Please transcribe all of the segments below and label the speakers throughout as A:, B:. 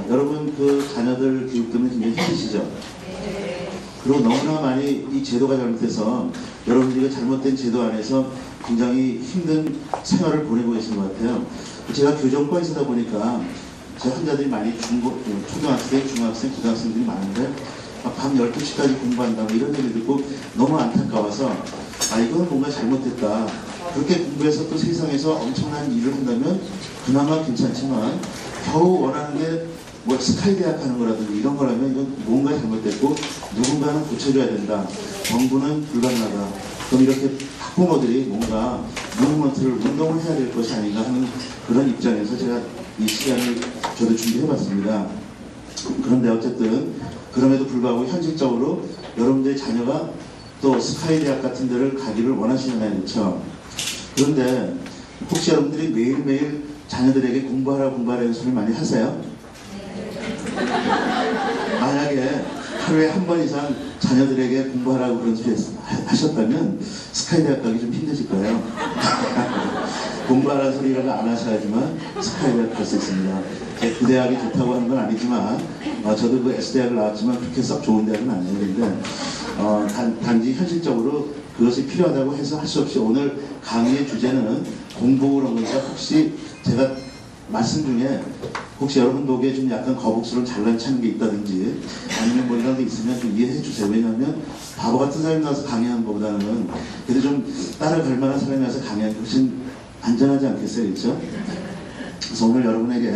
A: 여러분 그 자녀들 교육 때문에 굉장히 힘드시죠? 그리고 너무나 많이 이 제도가 잘못돼서 여러분들이 잘못된 제도 안에서 굉장히 힘든 생활을 보내고 계시는 것 같아요. 제가 교정과에서다 보니까 제 환자들이 많이 초등학생, 중학생, 고등학생들이 많은데 밤 12시까지 공부한다고 이런 얘기를 듣고 너무 안타까워서 이거는 뭔가 잘못됐다. 그렇게 공부해서 또 세상에서 엄청난 일을 한다면 그나마 괜찮지만 겨우 원하는 게 뭐 스카이 대학 하는 거라든지 이런 거라면 이건 뭔가 잘못됐고 누군가는 고쳐줘야 된다. 정부는 불가능하다. 그럼 이렇게 학부모들이 뭔가 무브먼트를 운동을 해야 될 것이 아닌가 하는 그런 입장에서 제가 이 시간을 저도 준비해봤습니다. 그런데 어쨌든 그럼에도 불구하고 현실적으로 여러분들의 자녀가 또 스카이 대학 같은 데를 가기를 원하시잖아요. 그렇죠? 그런데 혹시 여러분들이 매일매일 자녀들에게 공부하라는 소리 많이 하세요? 만약에 하루에 한 번 이상 자녀들에게 공부하라고 그런 소리 하셨다면 스카이 대학 가기 좀 힘드실 거예요. 공부하라는 소리를 안 하셔야지만 스카이 대학 갈 수 있습니다. 그 대학이 좋다고 하는 건 아니지만 저도 그 S대학을 나왔지만 그렇게 썩 좋은 대학은 아니었는데 단지 현실적으로 그것이 필요하다고 해서 할 수 없이 오늘 강의의 주제는 공부 그런 거니까 혹시 제가 말씀 중에 혹시 여러분 보기에 좀 약간 거북스러운 잘난치하는 게 있다든지 아니면 뭐 이런 게 있으면 좀 이해해 주세요. 왜냐하면 바보 같은 사람이 나와서 강의하는 것보다는 그래도 좀 따라갈 만한 사람이 와서 강의하는 게 훨씬 안전하지 않겠어요? 그렇죠? 그래서 오늘 여러분에게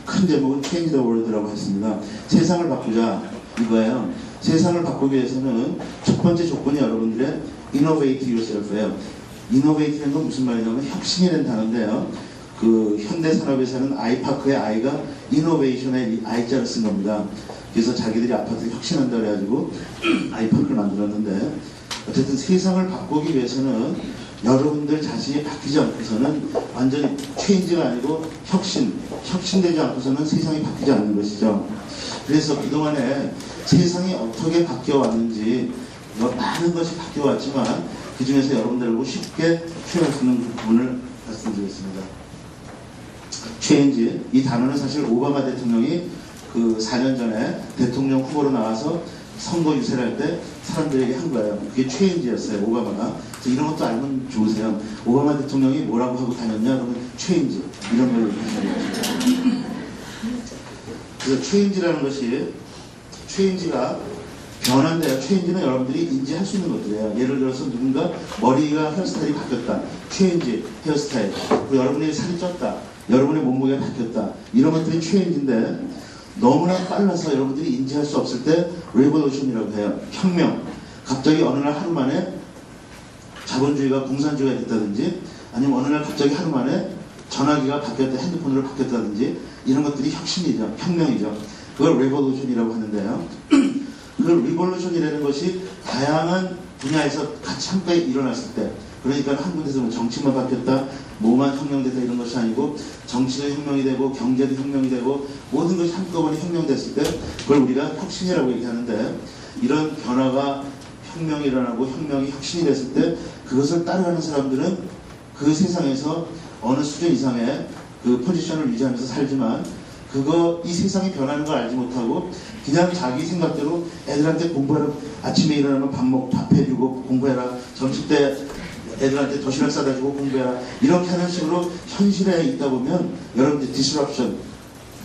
A: 큰 제목은 Change the World라고 했습니다. 세상을 바꾸자 이거예요. 세상을 바꾸기 위해서는 첫 번째 조건이 여러분들의 Innovate yourself예요. Innovate는 건 무슨 말이냐면 혁신이라는 단어인데요. 그 현대산업에서는 아이파크의 아이가 이노베이션의 아이자를 쓴 겁니다. 그래서 자기들이 아파트 혁신한다 그래가지고 아이파크를 만들었는데 어쨌든 세상을 바꾸기 위해서는 여러분들 자신이 바뀌지 않고서는 완전히 체인지가 아니고 혁신되지 않고서는 세상이 바뀌지 않는 것이죠. 그래서 그동안에 세상이 어떻게 바뀌어 왔는지 많은 것이 바뀌어 왔지만 그 중에서 여러분들하고 쉽게 표현할 수 있는 그 부분을 말씀드리겠습니다. 체인지, 이 단어는 사실 오바마 대통령이 그 4년 전에 대통령 후보로 나와서 선거 유세를 할 때 사람들에게 한 거예요. 그게 체인지였어요, 오바마가. 이런 것도 알면 좋으세요. 오바마 대통령이 뭐라고 하고 다녔냐? 그러면 체인지, 이런 걸 얘기하는 그래서 체인지라는 것이, 체인지가 변한데요. 체인지는 여러분들이 인지할 수 있는 것들이에요. 예를 들어서 누군가 머리가 헤어스타일이 바뀌었다. 체인지, 헤어스타일. 그리고 여러분이 살이 쪘다. 여러분의 몸무게가 바뀌었다. 이런 것들이 체인지인데 너무나 빨라서 여러분들이 인지할 수 없을 때 레볼루션이라고 해요. 혁명. 갑자기 어느 날 하루 만에 자본주의가 공산주의가 됐다든지 아니면 어느 날 갑자기 하루 만에 전화기가 바뀌었다, 핸드폰으로 바뀌었다든지 이런 것들이 혁신이죠. 혁명이죠. 그걸 레볼루션이라고 하는데요. 그 리볼루션이라는 것이 다양한 분야에서 같이 함께 일어났을 때 그러니까 한 군데서 뭐 정치만 바뀌었다, 뭐만 혁명됐다 이런 것이 아니고 정치도 혁명이 되고 경제도 혁명이 되고 모든 것이 한꺼번에 혁명됐을 때 그걸 우리가 혁신이라고 얘기하는데 이런 변화가 혁명이 일어나고 혁명이 혁신이 됐을 때 그것을 따라가는 사람들은 그 세상에서 어느 수준 이상의 그 포지션을 유지하면서 살지만 이 세상이 변하는 걸 알지 못하고 그냥 자기 생각대로 애들한테 공부하라, 아침에 일어나면 밥 해주고 공부해라, 점심때 애들한테 도시락 싸다 주고 공부해라 이렇게 하는 식으로 현실에 있다 보면 여러분들 디스럽션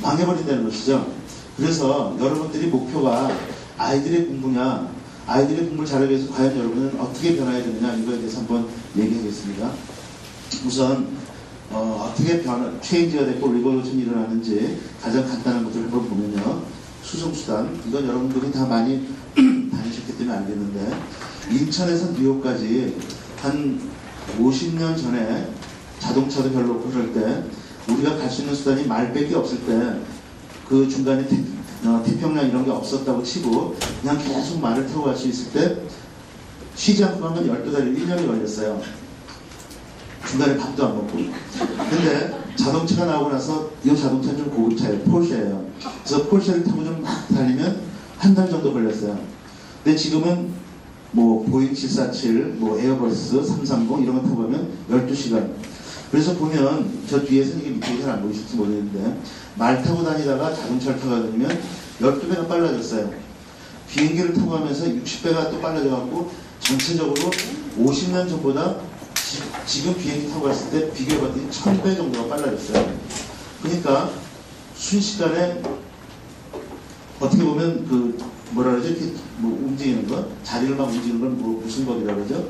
A: 망해버린다는 것이죠. 그래서 여러분들이 목표가 아이들의 공부냐, 아이들의 공부를 잘하기 위해서 과연 여러분은 어떻게 변화해야 되느냐 이거에 대해서 한번 얘기하겠습니다. 우선 어떻게 체인지가 됐고 리볼루션이 일어나는지 가장 간단한 것들을 한번 보면요. 수송수단, 이건 여러분들이 다 많이 다니셨기 때문에 알겠는데 인천에서 뉴욕까지 한 50년 전에 자동차도 별로 없고 그럴 때 우리가 갈 수 있는 수단이 말밖에 없을 때 그 중간에 태평양 이런 게 없었다고 치고 그냥 계속 말을 타고 갈 수 있을 때 쉬지 않고 가면 12달이 1년이 걸렸어요. 중간에 밥도 안 먹고. 근데 자동차가 나오고 나서 이 자동차는 좀 고급차예요. 폴쉐예요. 그래서 폴쉐를 타고 좀 막 달리면 한 달 정도 걸렸어요. 근데 지금은 뭐 보잉 747, 뭐 에어버스 330 이런 거 타고 가면 12시간. 그래서 보면 저 뒤에서는 이게 밑에 잘 안 보이실지 모르겠는데 말 타고 다니다가 자동차를 타고 다니면 12배가 빨라졌어요. 비행기를 타고 가면서 60배가 또 빨라져갖고 전체적으로 50년 전보다 지금 비행기 타고 갔을 때 비교해봤더니 1000배 정도가 빨라졌어요. 그러니까 순식간에 어떻게 보면 그 뭐라 그러죠? 이렇게 뭐 움직이는 거, 자리를 막 움직이는 건 뭐 무슨 법이라 그러죠?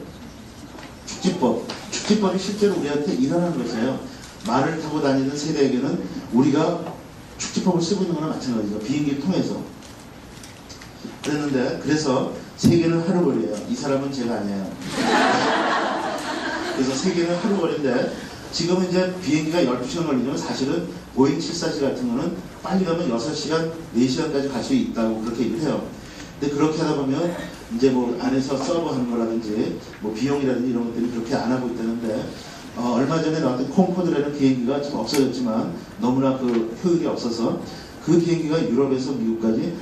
A: 축지법. 축지법이 실제로 우리한테 일어나는 것이에요. 말을 타고 다니는 세대에게는 우리가 축지법을 쓰고 있는 거나 마찬가지죠. 비행기를 통해서. 그랬는데, 그래서 세계는 하루거리예요. 이 사람은 제가 아니에요. 그래서 세계는 하루거리인데, 지금은 이제 비행기가 12시간 걸리면 사실은 보잉 747 같은 거는 빨리 가면 6시간, 4시간까지 갈 수 있다고 그렇게 얘기를 해요. 근데 그렇게 하다 보면 이제 뭐 안에서 서버 하는 거라든지 뭐 비용이라든지 이런 것들이 그렇게 안 하고 있다는데 얼마 전에 나왔던 콩코드라는 비행기가 좀 없어졌지만 너무나 그 효율이 없어서 그 비행기가 유럽에서 미국까지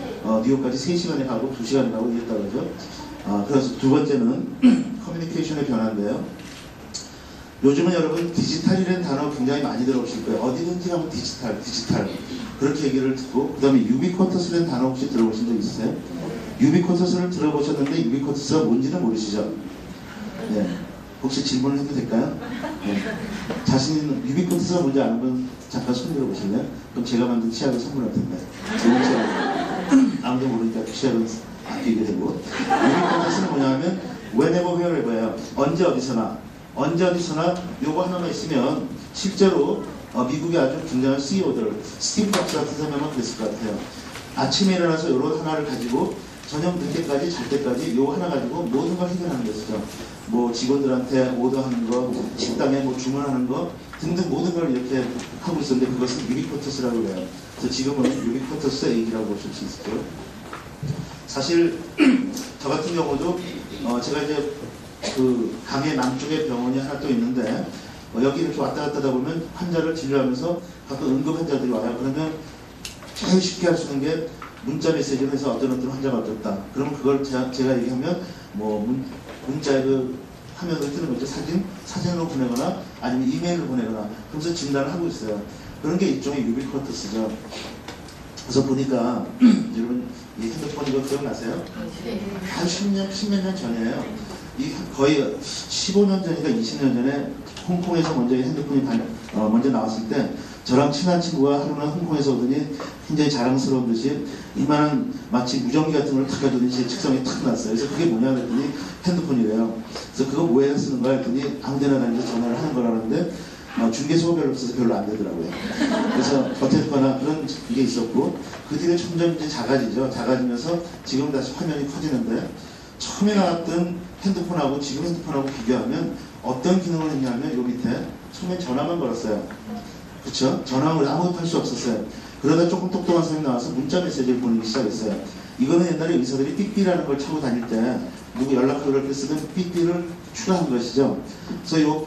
A: 뉴욕까지 3시간에 가고 2시간에 가고 이랬다고 그러죠. 그래서 두 번째는 커뮤니케이션의 변화인데요. 요즘은 여러분 디지털이라는 단어 굉장히 많이 들어보실 거예요. 어디든지 가면 디지털 그렇게 얘기를 듣고 그 다음에 유비쿼터스라는 단어 혹시 들어보신 적 있으세요? 유비쿼터스를 들어보셨는데 유비쿼터스가 뭔지는 모르시죠? 네. 혹시 질문을 해도 될까요? 네. 자신 있는 유비쿼터스가 뭔지 아는 분 잠깐 손 들어보실래요? 그럼 제가 만든 치약을 선물할 텐데 좋은 치약 아무도 모르니까 그 치약은 아끼게 되고 유비쿼터스는 뭐냐면 whenever wherever예요. 언제 어디서나 요거 하나만 있으면 실제로 미국의 아주 굉장한 CEO들 스티브 잡스 같은 사람만 그랬을 것 같아요. 아침에 일어나서 요런 하나를 가지고 저녁 늦게까지 잘 때까지 요 하나 가지고 모든 걸 해결하는 것이죠. 뭐 직원들한테 오더하는 거, 식당에 뭐 주문하는 거 등등 모든 걸 이렇게 하고 있었는데 그것은 유비쿼터스라고 그래요. 그래서 지금은 유비쿼터스 에이지라고 보실 수 있어요. 사실 저 같은 경우도 제가 이제 그 강의 남쪽에 병원이 하나 또 있는데 여기 이렇게 왔다 갔다 하다 보면 환자를 진료하면서 가끔 응급 환자들이 와요. 그러면 제일 쉽게 할 수 있는 게 문자 메시지를 해서 어떤 환자가 어떻다. 그러면 그걸 제가 얘기하면 뭐 문자에 그 화면을 뜨는 거죠. 사진으로 보내거나 아니면 이메일로 보내거나 그러면서 진단을 하고 있어요. 그런 게 일종의 유비쿼터스죠. 그래서 보니까 여러분 이 핸드폰 이거 기억나세요? 한 10몇 년 전이에요. 거의 15년 전인가 20년 전에 홍콩에서 먼저 핸드폰이 먼저 나왔을 때 저랑 친한 친구가 하루는 홍콩에서 오더니 굉장히 자랑스러운 듯이 이만한 마치 무전기 같은 걸 탁 가더니 제 책상에 탁 놨어요. 그래서 그게 뭐냐 그랬더니 핸드폰이래요. 그래서 그거 뭐에 쓰는 거야 했더니 아무데나 다니면서 전화를 하는 거라는데 중계소가 별로 없어서 별로 안 되더라고요. 그래서 어쨌거나 그런 게 있었고 그 뒤에 점점 이제 작아지면서 지금 다시 화면이 커지는데 처음에 나왔던 핸드폰하고 지금 핸드폰하고 비교하면 어떤 기능을 했냐면 요 밑에 처음에 전화만 걸었어요. 그쵸? 전화를 아무것도 할 수 없었어요. 그러다 조금 똑똑한 사람이 나와서 문자 메시지를 보내기 시작했어요. 이거는 옛날에 의사들이 삐삐라는 걸 차고 다닐 때 누구 연락처를 이렇게 쓰면 삐삐를 추가한 것이죠. 그래서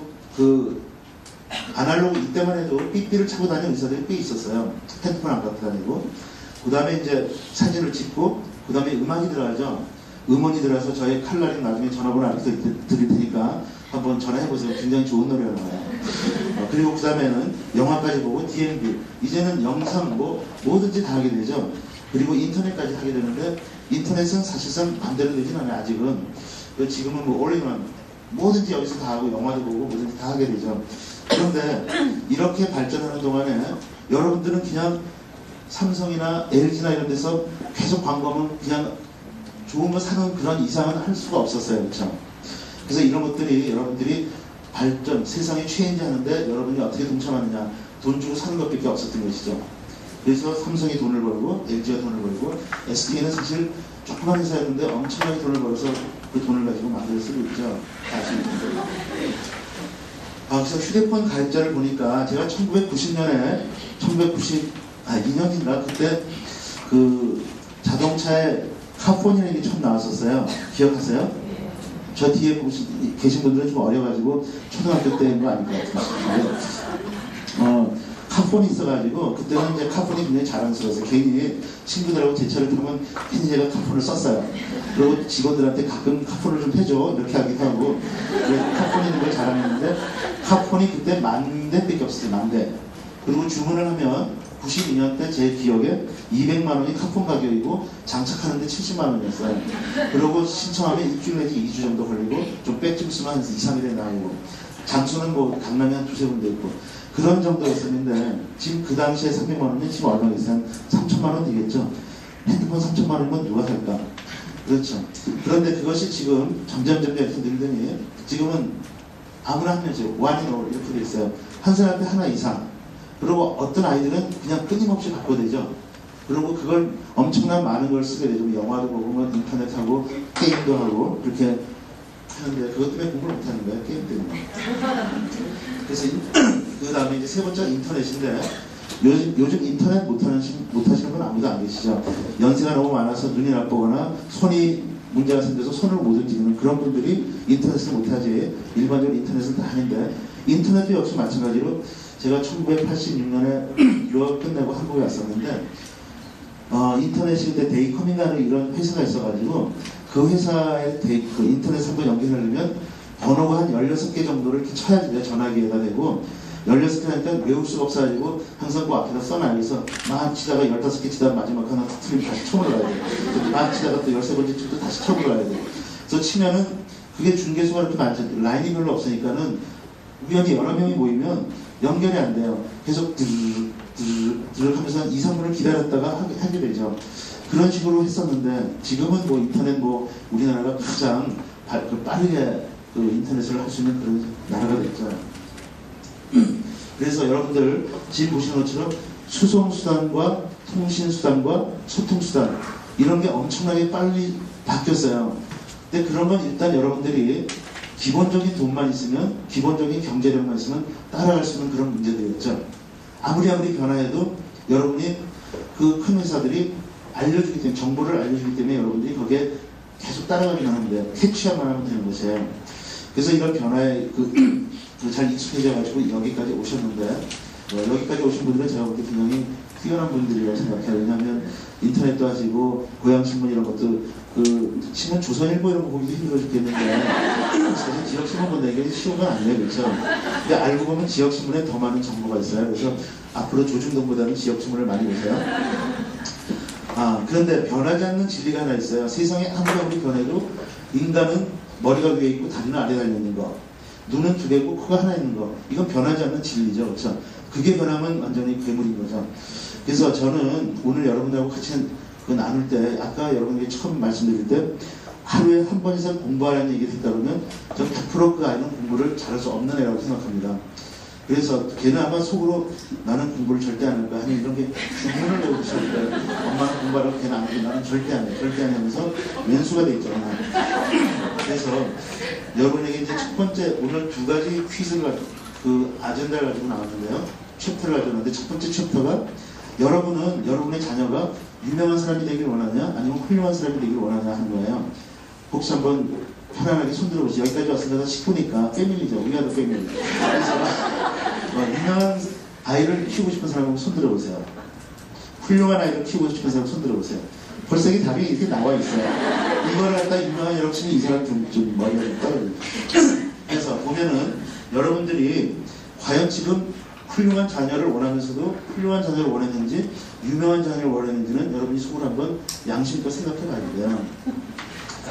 A: 아날로그 이때만 해도 삐삐를 차고 다니는 의사들이 꽤 있었어요. 핸드폰 안 갖고 다니고. 그 다음에 이제 사진을 찍고, 그 다음에 음악이 들어가죠. 음원이 들어가서 저희 칼날이 나중에 전화번호 알려드릴 테니까 한번 전화해보세요. 굉장히 좋은 노래가 나와요. 그리고 그 다음에는 영화까지 보고 DMB. 이제는 영상 뭐든지 다 하게 되죠. 그리고 인터넷까지 하게 되는데 인터넷은 사실상 맘대로 되진 않아요. 아직은. 지금은 뭐 올인원 뭐든지 여기서 다 하고 영화도 보고 뭐든지 다 하게 되죠. 그런데 이렇게 발전하는 동안에 여러분들은 그냥 삼성이나 LG나 이런 데서 계속 광고하면 그냥 좋은 거 사는 그런 이상은 할 수가 없었어요. 그렇죠? 그래서 이런 것들이 여러분들이 발전, 세상에 최인지 하는데 여러분이 어떻게 동참하느냐, 돈 주고 사는 것밖에 없었던 것이죠. 그래서 삼성이 돈을 벌고 LG가 돈을 벌고 SK는 사실 조그만 회사였는데 엄청나게 돈을 벌어서 그 돈을 가지고 만들어 쓰고 있죠. 그래서 휴대폰 가입자를 보니까 제가 1990년에 2년인가 그때 그 자동차에 카폰이라는 게 처음 나왔었어요. 기억하세요? 저 뒤에 계신 분들은 좀 어려가지고 초등학교 때인 거 아닐 것 같은데 카폰이 있어가지고 그때는 이제 카폰이 굉장히 자랑스러워서 괜히 친구들하고 제 차를 타면 괜히 제가 카폰을 썼어요. 그리고 직원들한테 가끔 카폰을 좀 해줘 이렇게 하기도 하고 카폰이 있는 걸 자랑했는데 카폰이 그때 10,000대밖에 없었어요. 10,000대. 그리고 주문을 하면 92년 때 제 기억에 200만 원이 카폰 가격이고 장착하는데 70만 원이었어요. 그리고 신청하면 일주일 내지 2주 정도 걸리고 좀 빽좀 쓰면 한 2, 3일에 나오고 장소는 뭐 강남에 한 두세 군데 있고 그런 정도였었는데 지금 그 당시에 300만 원이면 지금 얼마겠어요? 한 3천만 원 되겠죠? 핸드폰 3천만 원이면 누가 살까? 그렇죠. 그런데 그것이 지금 점점 이렇게 늘더니 지금은 아무나 한 명씩 원인으로 이렇게 돼 있어요. 한 사람한테 하나 이상. 그리고 어떤 아이들은 그냥 끊임없이 갖고 되죠. 그리고 그걸 엄청난 많은 걸 쓰게 되죠. 영화도 보고 뭐 인터넷하고 게임도 하고 그렇게 하는데 그것 때문에 공부를 못하는 거예요. 게임 때문에. 그래서 그 다음에 이제 세 번째가 인터넷인데 요즘 인터넷 못하시는 분 아무도 안 계시죠. 연세가 너무 많아서 눈이 나쁘거나 손이 문제가 생겨서 손을 못 움직이는 그런 분들이 인터넷을 못하지 일반적으로 인터넷은 다 하는데 인터넷도 역시 마찬가지로 제가 1986년에 유학 끝내고 한국에 왔었는데 인터넷이 그때 데이컴인가는 이런 회사가 있어가지고 그 회사에 그 인터넷 한번 연결하려면 번호가 한 16개 정도를 이렇게 쳐야지 돼요. 전화기에다 대고 16개 하니까 외울 수가 없어가지고 항상 그 앞에다 써놔서 막 치다가 15개 치다가 마지막 하나 틀리면 다시 처음으로 가야 돼요. 막 치다가 또 13번째 치도 다시 처음으로 가야 돼요. 그래서 치면은 그게 중계수가 그렇게 많지 라인이 별로 없으니까는 우연히 여러 명이 모이면 연결이 안 돼요. 계속 드르륵 하면서 한 2, 3분을 기다렸다가 하게 되죠. 그런 식으로 했었는데 지금은 뭐 인터넷 뭐 우리나라가 가장 빠르게 그 인터넷을 할 수 있는 그런 나라가 됐죠. 그래서 여러분들 지금 보시는 것처럼 수송수단과 통신수단과 소통수단 이런 게 엄청나게 빨리 바뀌었어요. 근데 그런 건 일단 여러분들이 기본적인 돈만 있으면 기본적인 경제력만 있으면 따라갈 수 있는 그런 문제들이었죠. 아무리 변화해도 여러분이 그 큰 회사들이 알려주기 때문에 정보를 알려주기 때문에 여러분들이 거기에 계속 따라가기만 하면 돼요. 캐치하만 하면 되는 것이에요. 그래서 이런 변화에 잘 익숙해져가지고 여기까지 오셨는데 여기까지 오신 분들은 제가 볼 때 굉장히 뛰어난 분들이라고 생각해요. 왜냐하면 인터넷도 하시고 고향신문 이런 것도 그 신문 조선일보 이런 거 보기도 힘들어 죽겠는데 사실 지역신문 본다는 쉬운 건 아니에요. 그렇죠? 근데 알고 보면 지역신문에 더 많은 정보가 있어요. 그래서 앞으로 조중동보다는 지역신문을 많이 보세요. 그런데 변하지 않는 진리가 하나 있어요. 세상에 아무리 변해도 인간은 머리가 위에 있고 다리는 아래 달려있는 거, 눈은 2개고 코가 하나 있는 거, 이건 변하지 않는 진리죠. 그렇죠? 그게 변하면 완전히 괴물인 거죠. 그래서 저는 오늘 여러분들하고 같이 나눌 때 아까 여러분에게 처음 말씀드릴 때 하루에 한 번 이상 공부하라는 얘기를 했다 그러면 저는 100% 그 아이는 공부를 잘할 수 없는 애라고 생각합니다. 그래서 걔는 아마 속으로 나는 공부를 절대 안 할 거야 하는 이런 게 주문을 외우고 싶을 거예요. 엄마는 공부하라고 걔는 안 하고 나는 절대 안 해. 절대 안 하면서 왼수가 돼 있잖아. 그래서 여러분에게 이제 첫 번째 오늘 2가지 퀴즈를 그 아젠다를 가지고 나왔는데요. 챕터를 가지고 나왔는데 첫 번째 챕터가 여러분은 여러분의 자녀가 유명한 사람이 되길 원하냐 아니면 훌륭한 사람이 되길 원하냐 하는 거예요. 혹시 한번 편안하게 손들어보세요. 여기까지 왔으니까 식구니까 패밀리죠. 우리나라 패밀리. 그래서 유명한 아이를 키우고 싶은 사람은 손들어보세요. 훌륭한 아이를 키우고 싶은 사람 손들어보세요. 벌써 이 답이 이렇게 나와 있어요. 이걸 갖다 유명한 여러 치면 이 사람 좀 머리가 좀 떨어져요. 그래서 보면은 여러분들이 과연 지금 훌륭한 자녀를 원하면서도 훌륭한 자녀를 원했는지 유명한 자녀를 원했는지는 여러분이 속으로 한번 양심껏 생각해 봐야 돼요.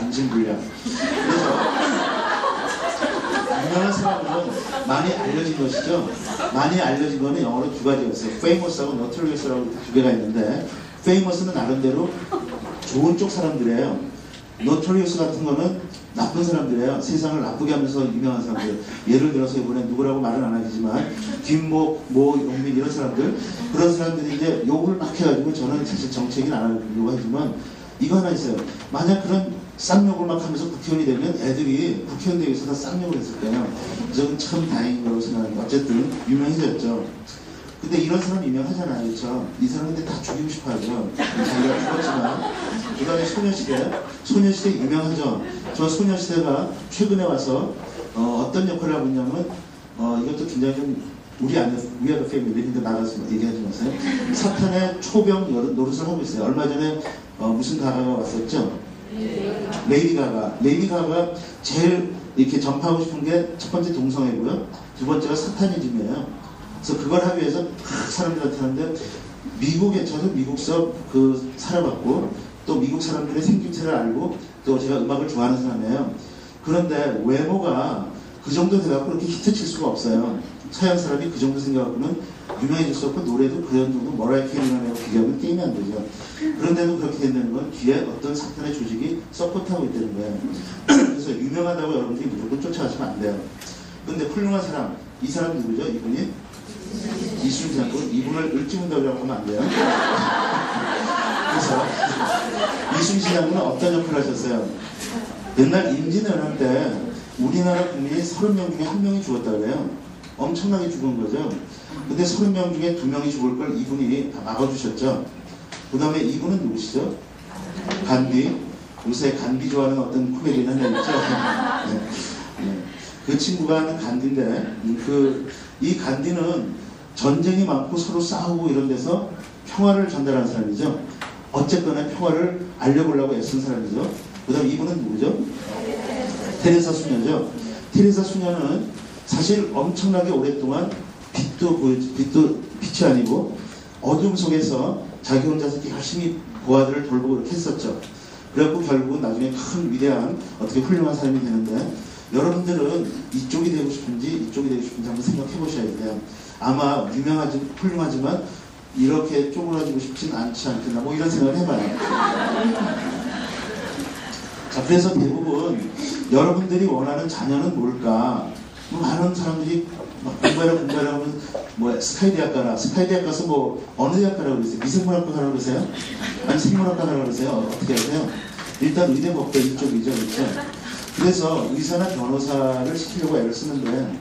A: 양심불량. 그래서 유명한 사람은 많이 알려진 것이죠. 많이 알려진 거는 영어로 2가지였어요. famous하고 notorious라고 2개가 있는데 famous는 나름대로 좋은 쪽 사람들이에요. notorious 같은 거는 나쁜 사람들이에요. 세상을 나쁘게 하면서 유명한 사람들. 예를 들어서 이번에 누구라고 말은 안 하겠지만 김모, 용민 이런 사람들 그런 사람들이 이제 욕을 막 해가지고 저는 사실 정치 얘기는 안 하려고 하지만 이거 하나 있어요. 만약 그런 쌍욕을 막 하면서 국회의원이 되면 애들이 국회의원 대회에서 다 쌍욕을 했을 거예요. 저는 참 다행인 거라고 생각합니다. 어쨌든 유명해졌죠. 근데 이런 사람 유명하잖아요. 그렇죠? 이 사람 근데 다 죽이고 싶어 하죠. 자기가 죽었지만 그 다음에 소녀시대 유명하죠. 저 소녀시대가 최근에 와서 어떤 역할을 하고 있냐면 이것도 굉장히 좀 우리 are the family 근데 나가서 얘기하지 마세요. 사탄의 초병 노릇을 하고 있어요. 얼마 전에 무슨 가가가 왔었죠? 레이디 가가 제일 이렇게 전파하고 싶은 게 첫 번째 동성애고요. 두 번째가 사타니즘이에요. 그래서 그걸 하기 위해서 사람들한테 하는데 미국에 저도 미국서 살아봤고 또 미국 사람들의 생김새를 알고 또 제가 음악을 좋아하는 사람이에요. 그런데 외모가 그 정도 돼갖고 그렇게 히트칠 수가 없어요. 서양 사람이 그 정도 생겨갖고는 유명해질 수 없고 노래도 그런 정도 머라이어 캐리랑 비교하면 게임이 안 되죠. 그런데도 그렇게 된다는 건 뒤에 어떤 사탄의 조직이 서포트하고 있다는 거예요. 그래서 유명하다고 여러분들이 무조건 쫓아가시면 안 돼요. 근데 훌륭한 사람, 이 사람 누구죠? 이분이? 이순신 군, 이분을 을지문덕이라고 하면 안 돼요. 그래서 이순신 장군은 어떤 역할을 하셨어요? 옛날 임진왜란 때 우리나라 국민이 30명 중에 1명이 죽었다 그래요. 엄청나게 죽은 거죠. 근데 30명 중에 2명이 죽을 걸 이분이 다 막아주셨죠. 그 다음에 이분은 누구시죠? 간디. 요새 간디 좋아하는 어떤 코미디언 하나 있죠. 네. 네. 그 친구가 하는 간디인데 이 간디는 전쟁이 많고 서로 싸우고 이런 데서 평화를 전달하는 사람이죠. 어쨌거나 평화를 알려보려고 애쓴 사람이죠. 그 다음 이분은 누구죠? 테레사 수녀죠. 테레사 수녀는 사실 엄청나게 오랫동안 빛이 아니고 어둠 속에서 자기 혼자서 이렇게 열심히 고아들을 돌보고 이렇게 했었죠. 그래갖고 결국은 나중에 큰 위대한 어떻게 훌륭한 사람이 되는데 여러분들은 이쪽이 되고 싶은지 이쪽이 되고 싶은지 한번 생각해 보셔야 돼요. 아마 유명하지 훌륭하지만 이렇게 쪼그라지고 싶진 않지 않겠나 뭐 이런 생각을 해봐요. 자, 그래서 대부분 여러분들이 원하는 자녀는 뭘까? 뭐 많은 사람들이 공부하라 하면 뭐 스카이대학 가서 뭐 어느 대학 가라고 그러세요? 미생물학과 가라고 그러세요? 아니 생물학과 가라고 그러세요? 어떻게 하세요? 일단 의대법대 이쪽이죠, 그렇죠? 그래서 의사나 변호사를 시키려고 애를 쓰는데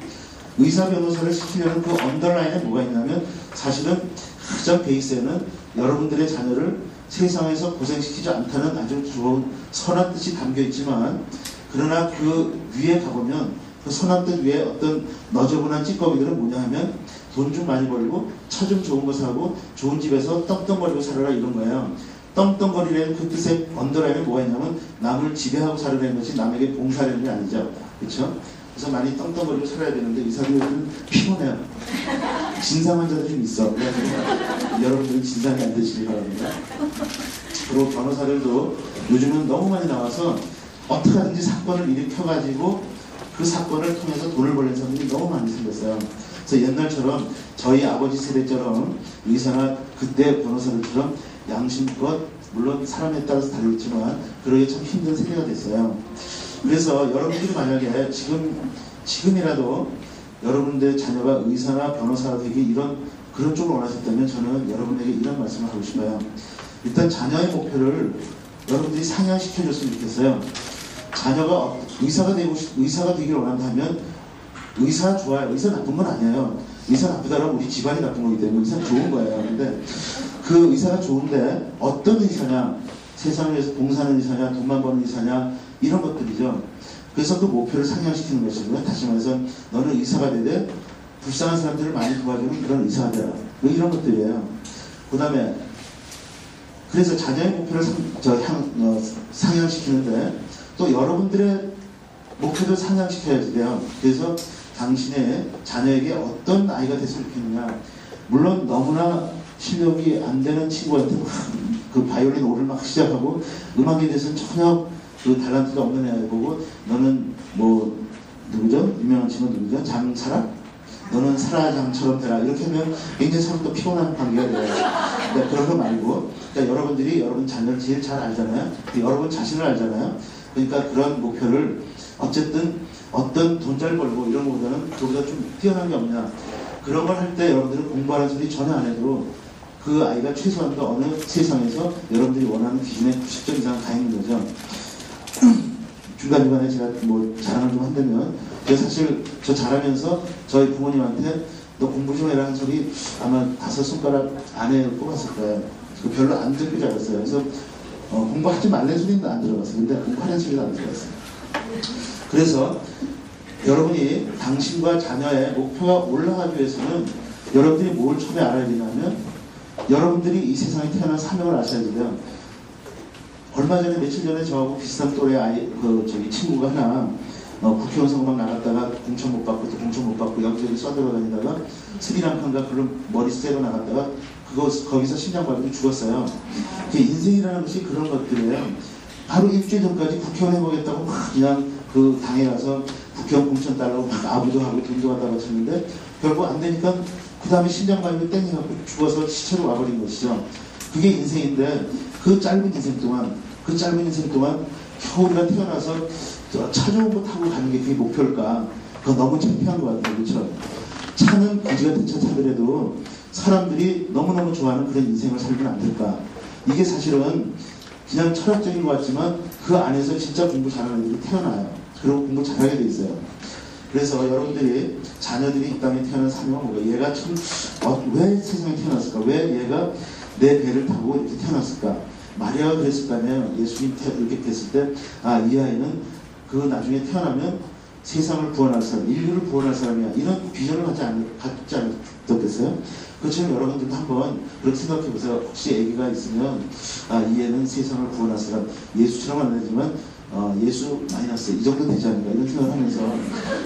A: 의사 변호사를 시키려는 그 언더라인에 뭐가 있냐면 사실은 가장 베이스에는 여러분들의 자녀를 세상에서 고생시키지 않다는 아주 좋은 선한 뜻이 담겨 있지만 그러나 그 위에 가보면 그 선한 뜻 위에 어떤 너저분한 찌꺼기들은 뭐냐 하면 돈 좀 많이 벌고 차 좀 좋은 거 사고 좋은 집에서 떵떵거리고 살아라 이런 거예요. 떵떵거리라는 그 뜻의 언더라인에 뭐가 있냐면 남을 지배하고 살아내는 것이 남에게 봉사하는 게 아니죠. 그렇죠? 그래서 많이 떵떵거리고 살아야 되는데 의사들은 요즘 피곤해요. 진상 환자도 좀 있어. 그래서 여러분들은 진상이 안 되시기 바랍니다. 그리고 변호사들도 요즘은 너무 많이 나와서 어떻게 하든지 사건을 일으켜가지고 그 사건을 통해서 돈을 벌는 사람들이 너무 많이 생겼어요. 그래서 옛날처럼 저희 아버지 세대처럼 의사나 그때 변호사들처럼 양심껏 물론 사람에 따라서 다르겠지만 그러기 참 힘든 세대가 됐어요. 그래서 여러분들이 만약에 지금이라도 여러분들 자녀가 의사나 변호사가 되기 그런 쪽을 원하셨다면 저는 여러분에게 이런 말씀을 하고 싶어요. 일단 자녀의 목표를 여러분들이 상향시켜줬으면 좋겠어요. 자녀가 의사가 되기를 원한다면 의사 좋아요. 의사 나쁜 건 아니에요. 의사 나쁘다라면 우리 집안이 나쁜 거기 때문에 의사는 좋은 거예요. 근데 그 의사가 좋은데 어떤 의사냐, 세상을 위해서 봉사하는 의사냐, 돈만 버는 의사냐 이런 것들이죠. 그래서 그 목표를 상향시키는 것이고요. 다시 말해서 너는 의사가 되되 불쌍한 사람들을 많이 도와주는 그런 의사가 되라. 이런 것들이에요. 그 다음에 그래서 자녀의 목표를 상향시키는데 또 여러분들의 목표도 상향시켜야 돼요. 그래서 당신의 자녀에게 어떤 아이가 됐으면 좋겠느냐. 물론 너무나 실력이 안 되는 친구한테 막 그 바이올린 오를 막 시작하고 음악에 대해서는 전혀 그 탤런트가 없는 애를 보고 너는 뭐 누구죠? 유명한 친구 누구죠? 장사라? 너는 사라장처럼 되라. 이렇게 하면 굉장히 서로 피곤한 관계가 돼요. 그러니까 그런 거 말고 그러니까 여러분들이 여러분 자녀를 제일 잘 알잖아요. 여러분 자신을 알잖아요. 그러니까 그런 목표를 어쨌든 어떤 돈 잘 벌고 이런 것보다는 그보다 좀 뛰어난 게 없냐. 그런 걸 할 때 여러분들은 공부하는 소리 전혀 안 해도 그 아이가 최소한 그 어느 세상에서 여러분들이 원하는 기준의 90점 이상 가 있는 거죠. 중간중간에 제가 뭐 자랑을 좀 한다면 제가 사실 저 자라면서 저희 부모님한테 너 공부 좀 해라 하는 소리 아마 5손가락 안에 꼽았을 거예요. 별로 안 듣고 자랐어요. 그래서 공부하지 말라는 소리는 안 들어봤어요. 근데 공부하는 소리도 안 들어봤어요. 그래서 여러분이 당신과 자녀의 목표가 올라가기 위해서는 여러분들이 뭘 처음에 알아야 되냐면 여러분들이 이 세상에 태어난 사명을 아셔야 돼요. 얼마 전에 며칠 전에 저하고 비슷한 또래 친구가 하나 국회의원 선거만 나갔다가 공천 못 받고 또 공천 못 받고 여기저기 쏴들어다니다가 스리랑카인가 그런 머리 쐬러 나갔다가 거기서 심장마비로 죽었어요. 인생이라는 것이 그런 것들이에요. 바로 일주일 전까지 국회의원 해보겠다고 막 그냥 그 당에 가서 국회의원 공천 달라고 막 아부도 하고 돈도 갖다 바쳤는데 결국 안 되니까 그 다음에 심장마비로 땡겨갖고 죽어서 시체로 와버린 것이죠. 그게 인생인데 그 짧은 인생 동안 겨우 우리가 태어나서 차 좋은 거 타고 가는 게 그게 목표일까? 그거 너무 창피한 것 같아요. 그렇죠? 차는 거지 같은 차 타더라도 사람들이 너무너무 좋아하는 그런 인생을 살면 안 될까? 이게 사실은 그냥 철학적인 것 같지만 그 안에서 진짜 공부 잘하는 애들이 태어나요. 그리고 공부 잘하게 돼 있어요. 그래서 여러분들이 자녀들이 이 땅에 태어난 사명은 뭐가? 얘가 참 왜 세상에 태어났을까? 왜 얘가 내 배를 타고 이렇게 태어났을까? 마리아가 그랬을 거 아니에요. 예수님 이렇게 됐을 때 이 아이는 그 나중에 태어나면 세상을 구원할 사람, 인류를 구원할 사람이야. 이런 비전을 갖지 않았겠어요? 그렇지만 여러분들도 한번 그렇게 생각해 보세요. 혹시 아기가 있으면 이 애는 세상을 구원할 사람, 예수처럼 안 되지만 예수 마이너스 이 정도 되지 않을까 이런 생각을 하면서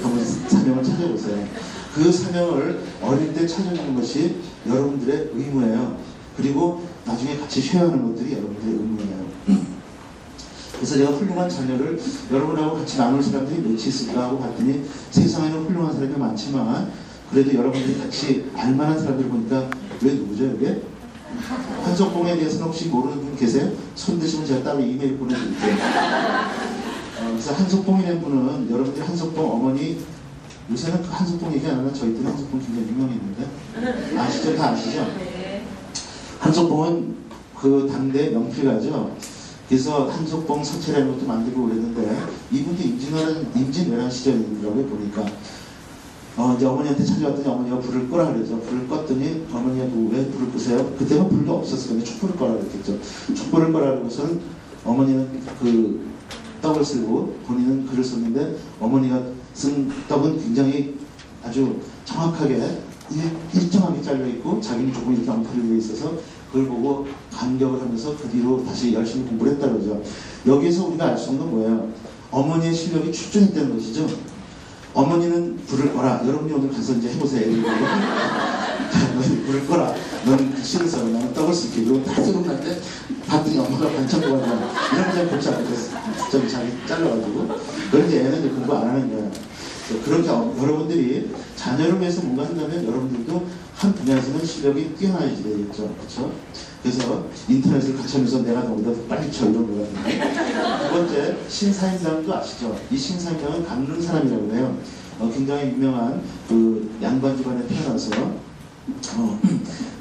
A: 한번 사명을 찾아보세요. 그 사명을 어릴 때 찾아주는 것이 여러분들의 의무예요. 그리고 나중에 같이 쉐어하는 것들이 여러분들의 의무예요. 그래서 제가 훌륭한 자녀를 여러분하고 같이 나눌 사람들이 몇이 있을까 하고 봤더니 세상에는 훌륭한 사람이 많지만 그래도 여러분들이 같이 알만한 사람들 보니까 왜 누구죠 이게? 한석봉에 대해서는 혹시 모르는 분 계세요? 손 드시면 제가 따로 이메일 보내드릴게요. 그래서 한석봉이라는 분은 여러분들이 한석봉 어머니 요새는 그 한석봉 얘기 안 하면 저희 때는 한석봉 굉장히 유명했는데 아시죠? 다 아시죠? 한석봉은 그 당대 명필가죠. 그래서 한석봉 서체라는 것도 만들고 그랬는데 이분도 임진왜란 시절이더라고요. 보니까 이제 어머니한테 찾아왔더니 어머니가 불을 끄라 그러죠. 불을 껐더니 어머니가 왜 불을 끄세요? 그때는 불도 없었을 거예요. 촛불을 꺼라 그랬겠죠. 촛불을 꺼라 그러고서는 어머니는 그 떡을 쓸고 본인은 글을 썼는데 어머니가 쓴 떡은 굉장히 아주 정확하게 일정하게 잘려있고 자기는 조금 이렇게 엉터리로 되어 있어서 그걸 보고 감격을 하면서 그 뒤로 다시 열심히 공부를 했다 그러죠. 여기에서 우리가 알 수 있는 건 뭐예요? 어머니의 실력이 출중했다는 것이죠. 어머니는 불을 꺼라. 여러분이 오늘 가서 이제 해보세요. 너는 불을 꺼라. 너는 시를 써. 나는 떡을 쓸게. 그리고 다 쓰고 날 때 봤더니 엄마가 반찬 도와줘. 이런 거 골치 아프겠어. 좀 자기 잘라가지고. 그런데 얘는 이제 공부 안 하는 거야. 그렇게 여러분들이 자녀를 위해서 뭔가 한다면 여러분들도 한 분야에서는 실력이 뛰어나야지 되겠죠. 그렇죠? 그래서 인터넷을 같이 하면서 내가 너보다 더 빨리 쳐 이런 거거든요. 두 번째, 신사임당도 아시죠? 이 신사임당은 강릉 사람이라고 해요. 굉장히 유명한 그 양반 집안에 태어나서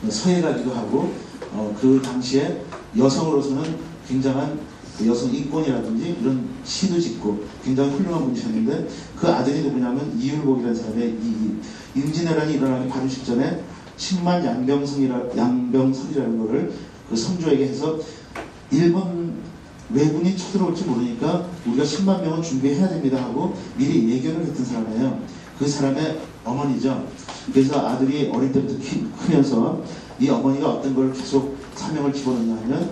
A: 서예 가기도 하고 그 당시에 여성으로서는 굉장한 여성 인권이라든지 이런 시도 짓고 굉장히 훌륭한 분이셨는데 그 아들이 누구냐면 이율복이라는 사람의 임진왜란이 일어나기 바로 직전에 10만 양병설이라는 거를 그 성조에게 해서 일본 왜군이 쳐들어올지 모르니까 우리가 10만 명은 준비해야 됩니다 하고 미리 예견을 했던 사람이에요. 그 사람의 어머니죠. 그래서 아들이 어릴 때부터 크면서 이 어머니가 어떤 걸 계속 사명을 집어넣냐 하면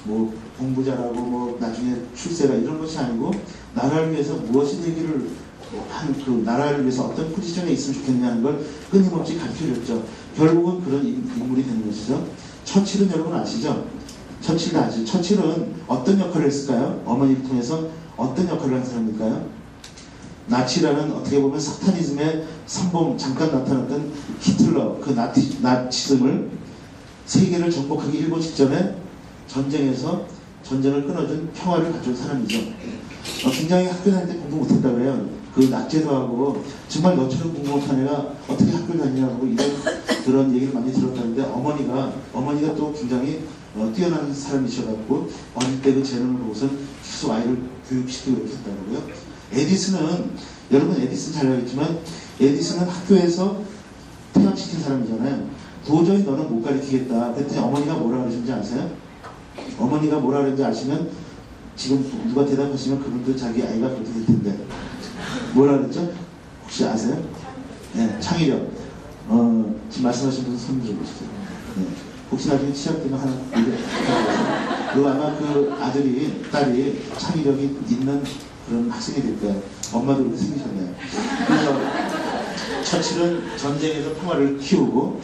A: 뭐 공부 잘하고 뭐 나중에 출세가 이런 것이 아니고 나라를 위해서 무엇이 되기를 한 그 나라를 위해서 어떤 포지션에 있으면 좋겠냐는 걸 끊임없이 가르쳐줬죠. 결국은 그런 인물이 되는 것이죠. 처칠은 여러분 아시죠? 처칠도 아시죠? 처칠은 어떤 역할을 했을까요? 어머니를 통해서 어떤 역할을 한 사람일까요? 나치라는 어떻게 보면 사타니즘의 선봉 잠깐 나타났던 히틀러 그 나치즘을 세계를 정복하기 일보 직전에 전쟁에서 전쟁을 끊어준 평화를 가져온 사람이죠. 굉장히 학교 다닐 때 공부 못했다 그래요. 그 낙제도 하고 정말 너처럼 공부 못한 애가 어떻게 학교를 다니냐고 이런 그런 얘기를 많이 들었다는데 어머니가 또 굉장히 뛰어난 사람이셔갖고 어릴 때 그 재능을 보고선 계속 아이를 교육시키고 이렇게 했다고요. 에디슨은 여러분 에디슨 잘 알겠지만 에디슨은 학교에서 퇴학시킨 사람이잖아요. 도저히 너는 못 가르치겠다. 그랬더니 어머니가 뭐라 그러신지 아세요? 어머니가 뭐라 그랬는지 아시면 지금 누가 대답하시면 그분도 자기 아이가 그렇게 될 텐데 뭐라 그랬죠? 혹시 아세요? 네, 창의력. 지금 말씀하신 분 손 들어보시죠. 네. 혹시 나중에 시작되면 하나 그리고 아마 그 딸이 창의력이 있는 그런 학생이 될 거예요. 엄마도 그렇게 생기셨네요. 그래서 처칠은 전쟁에서 평화를 키우고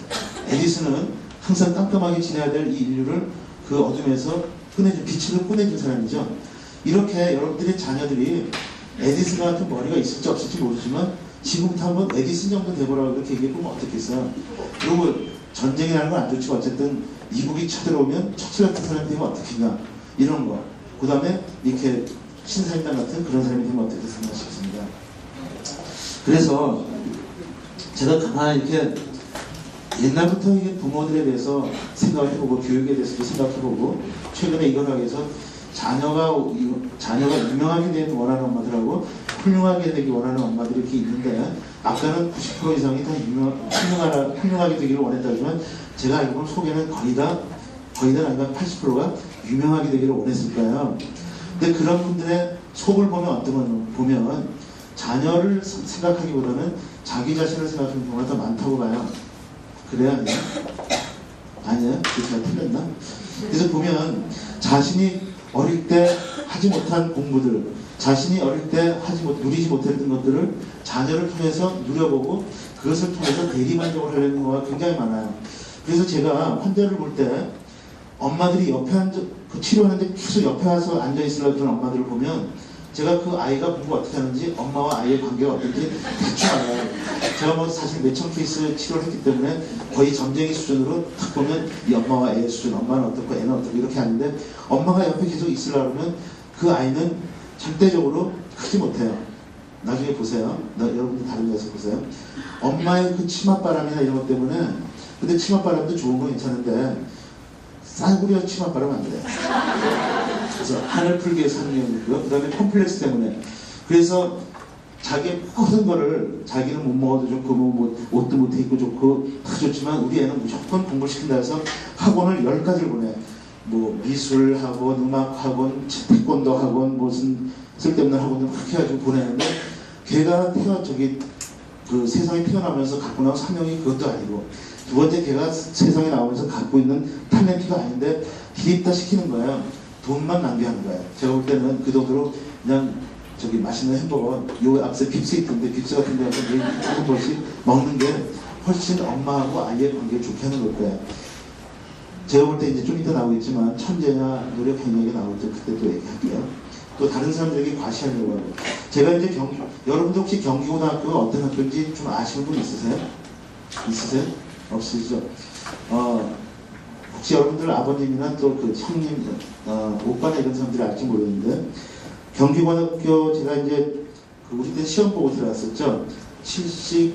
A: 에디슨은 항상 깜깜하게 지내야 될 이 인류를 그 어둠에서 빛으로 꺼내준 사람이죠. 이렇게 여러분들의 자녀들이 에디슨 같은 머리가 있을지 없을지 모르지만 지금부터 한번 에디슨 정도 돼보라고 그렇게 얘기해보면 어떻겠어요. 그리고 전쟁이라는 건 안 좋지만 어쨌든 이북이 쳐들어오면 처칠 같은 사람이 되면 어떻겠냐 이런 거. 그 다음에 이렇게 신사임당 같은 그런 사람이 되면 어떻겠습니까 싶습니다. 그래서 제가 가만히 이렇게 옛날부터 이게 부모들에 대해서 생각을 해보고 교육에 대해서도 생각해보고 최근에 이걸 하기 위해서 자녀가 유명하게 되기 원하는 엄마들하고 훌륭하게 되기 원하는 엄마들이 이렇게 있는데 아까는 90% 이상이 다 훌륭하게 되기를 원했다지만 제가 알고 보면 속에는 거의 다 아니면 80%가 유명하게 되기를 원했을 거예요. 근데 그런 분들의 속을 보면 자녀를 생각하기보다는 자기 자신을 생각하는 경우가 더 많다고 봐요. 그래요? 아니에요? 아니에요? 제가 틀렸나? 그래서 보면 자신이 어릴 때 하지 못한 공부들, 자신이 어릴 때 누리지 못했던 것들을 자녀를 통해서 누려보고 그것을 통해서 대리만족을 하려는 경우가 굉장히 많아요. 그래서 제가 환자를 볼 때 엄마들이 옆에 치료하는데 계속 옆에 와서 앉아있으려고 그런 엄마들을 보면 제가 그 아이가 공부 어떻게 하는지 엄마와 아이의 관계가 어떤지 대충 알아요. 제가 뭐 사실 몇천 케이스 치료를 했기 때문에 거의 점쟁이 수준으로 딱 보면 이 엄마와 애의 수준, 엄마는 어떻고 애는 어떻고 이렇게 하는데 엄마가 옆에 계속 있으려고 하면 그 아이는 절대적으로 크지 못해요. 나중에 보세요. 여러분들 다른 데서 보세요. 엄마의 그 치맛바람이나 이런 것 때문에 근데 치맛바람도 좋은 건 괜찮은데 싸구려 치맛바람 안 돼요. 그래서 하늘 풀기 위해서 하는 경우고요. 그 다음에 컴플렉스 때문에. 그래서 자기 모든 거를 자기는 못 먹어도 좋고 뭐 옷도 못 입고 좋고 다 좋지만 우리 애는 무조건 공부를 시킨다 해서 학원을 10가지를 보내. 뭐 미술 학원, 음악 학원, 태권도 학원, 무슨 쓸데없는 학원을 그렇게 해가지고 보내는데 걔가 그 세상에 태어나면서 갖고 나온 사명이 그것도 아니고 두 번째 걔가 세상에 나오면서 갖고 있는 탤런트가 아닌데 기립다 시키는 거예요. 돈만 낭비하는 거예요. 제가 볼 때는 그 돈으로 그냥 맛있는 햄버거 요 앞에 빕스 있던데 빕스 같은 데 가서 매일 한 번씩 먹는 게 훨씬 엄마하고 아이의 관계를 좋게 하는 걸 거예요. 제가 볼 때 이제 좀 이따 나오겠지만 천재냐 노력행위가 나올 때 그때 또 얘기할게요. 또 다른 사람들에게 과시하려고 하고 제가 이제 여러분들 혹시 경기고등학교가 어떤 학교인지 좀 아시는 분 있으세요? 있으세요? 없으시죠? 혹시 여러분들 아버님이나 또 그 형님, 오빠나 이런 사람들이 알지 모르겠는데 경기고등학교 제가 이제 우리 때 시험 보고 들어갔었죠. 70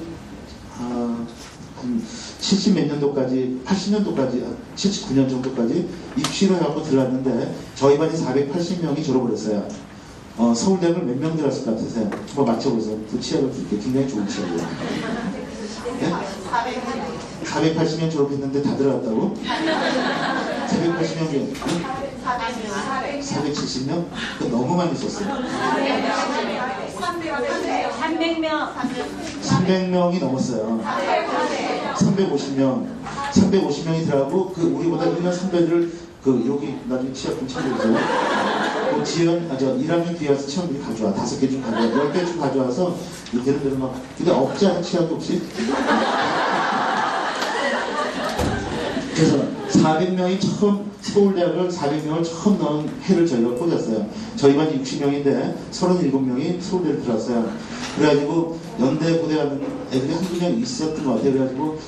A: 몇 년도까지 80년도까지 79년 정도까지 입시를 해갖고 들어갔는데 저희 반이 480명이 졸업을 했어요. 서울대학을 몇 명 들어갔을 것 같으세요? 한번 맞춰보세요. 그 취업을 줄게. 굉장히 좋은 취업이에요. 네? 480명 졸업했는데 다 들어갔다고? 480명 470명? 너무 많이 썼어요. 300명이 넘었어요. 350명이 들어가고 그 우리보다 1년 선배들 여기 나중에 취업 좀 챙겨주세요. 그 1학년 뒤에 와서 취업률이 가져와. 5개 좀 가져와. 10개 좀 가져와서 되는 대로 막 근데 없지 않은 취업도 혹시? 그래서 400명이 서울대학을 400명을 처음 넣은 해를 저희가 꽂았어요. 저희 반이 60명인데 37명이 서울대를 들어왔어요. 그래가지고 연대 부대 가는 애들이 한두 명 있었던 것 같아요. 그래가지고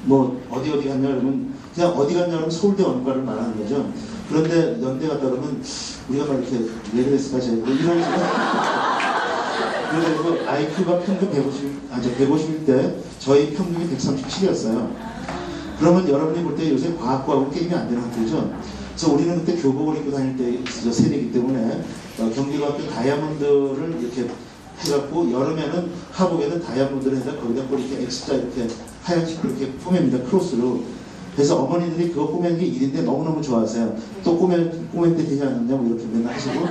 A: 뭐 어디 갔냐 그러면 그냥 어디 갔냐 그러면 서울대 원과를 말하는 거죠. 그런데 연대 갔다 그러면 우리가 막 이렇게 왜 그랬을까 뭐 이런 식으로 그래가지고 IQ가 평균 150일 때 저희 평균이 137이었어요. 그러면 여러분이 볼 때 요새 과학고하고 게임이 안 되는 학교죠. 그래서 우리는 그때 교복을 입고 다닐 때 세대이기 때문에 경기고등학교 다이아몬드를 이렇게 해갖고 여름에는 하복에는 다이아몬드를 해서 거기다 또 이렇게 X자 이렇게 하얀색으로 이렇게 꼬맵니다. 크로스로. 그래서 어머니들이 그거 꼬매는 게 일인데 너무너무 좋아하세요. 또 꼬맬 때 되지 않느냐 뭐 이렇게 맨날 하시고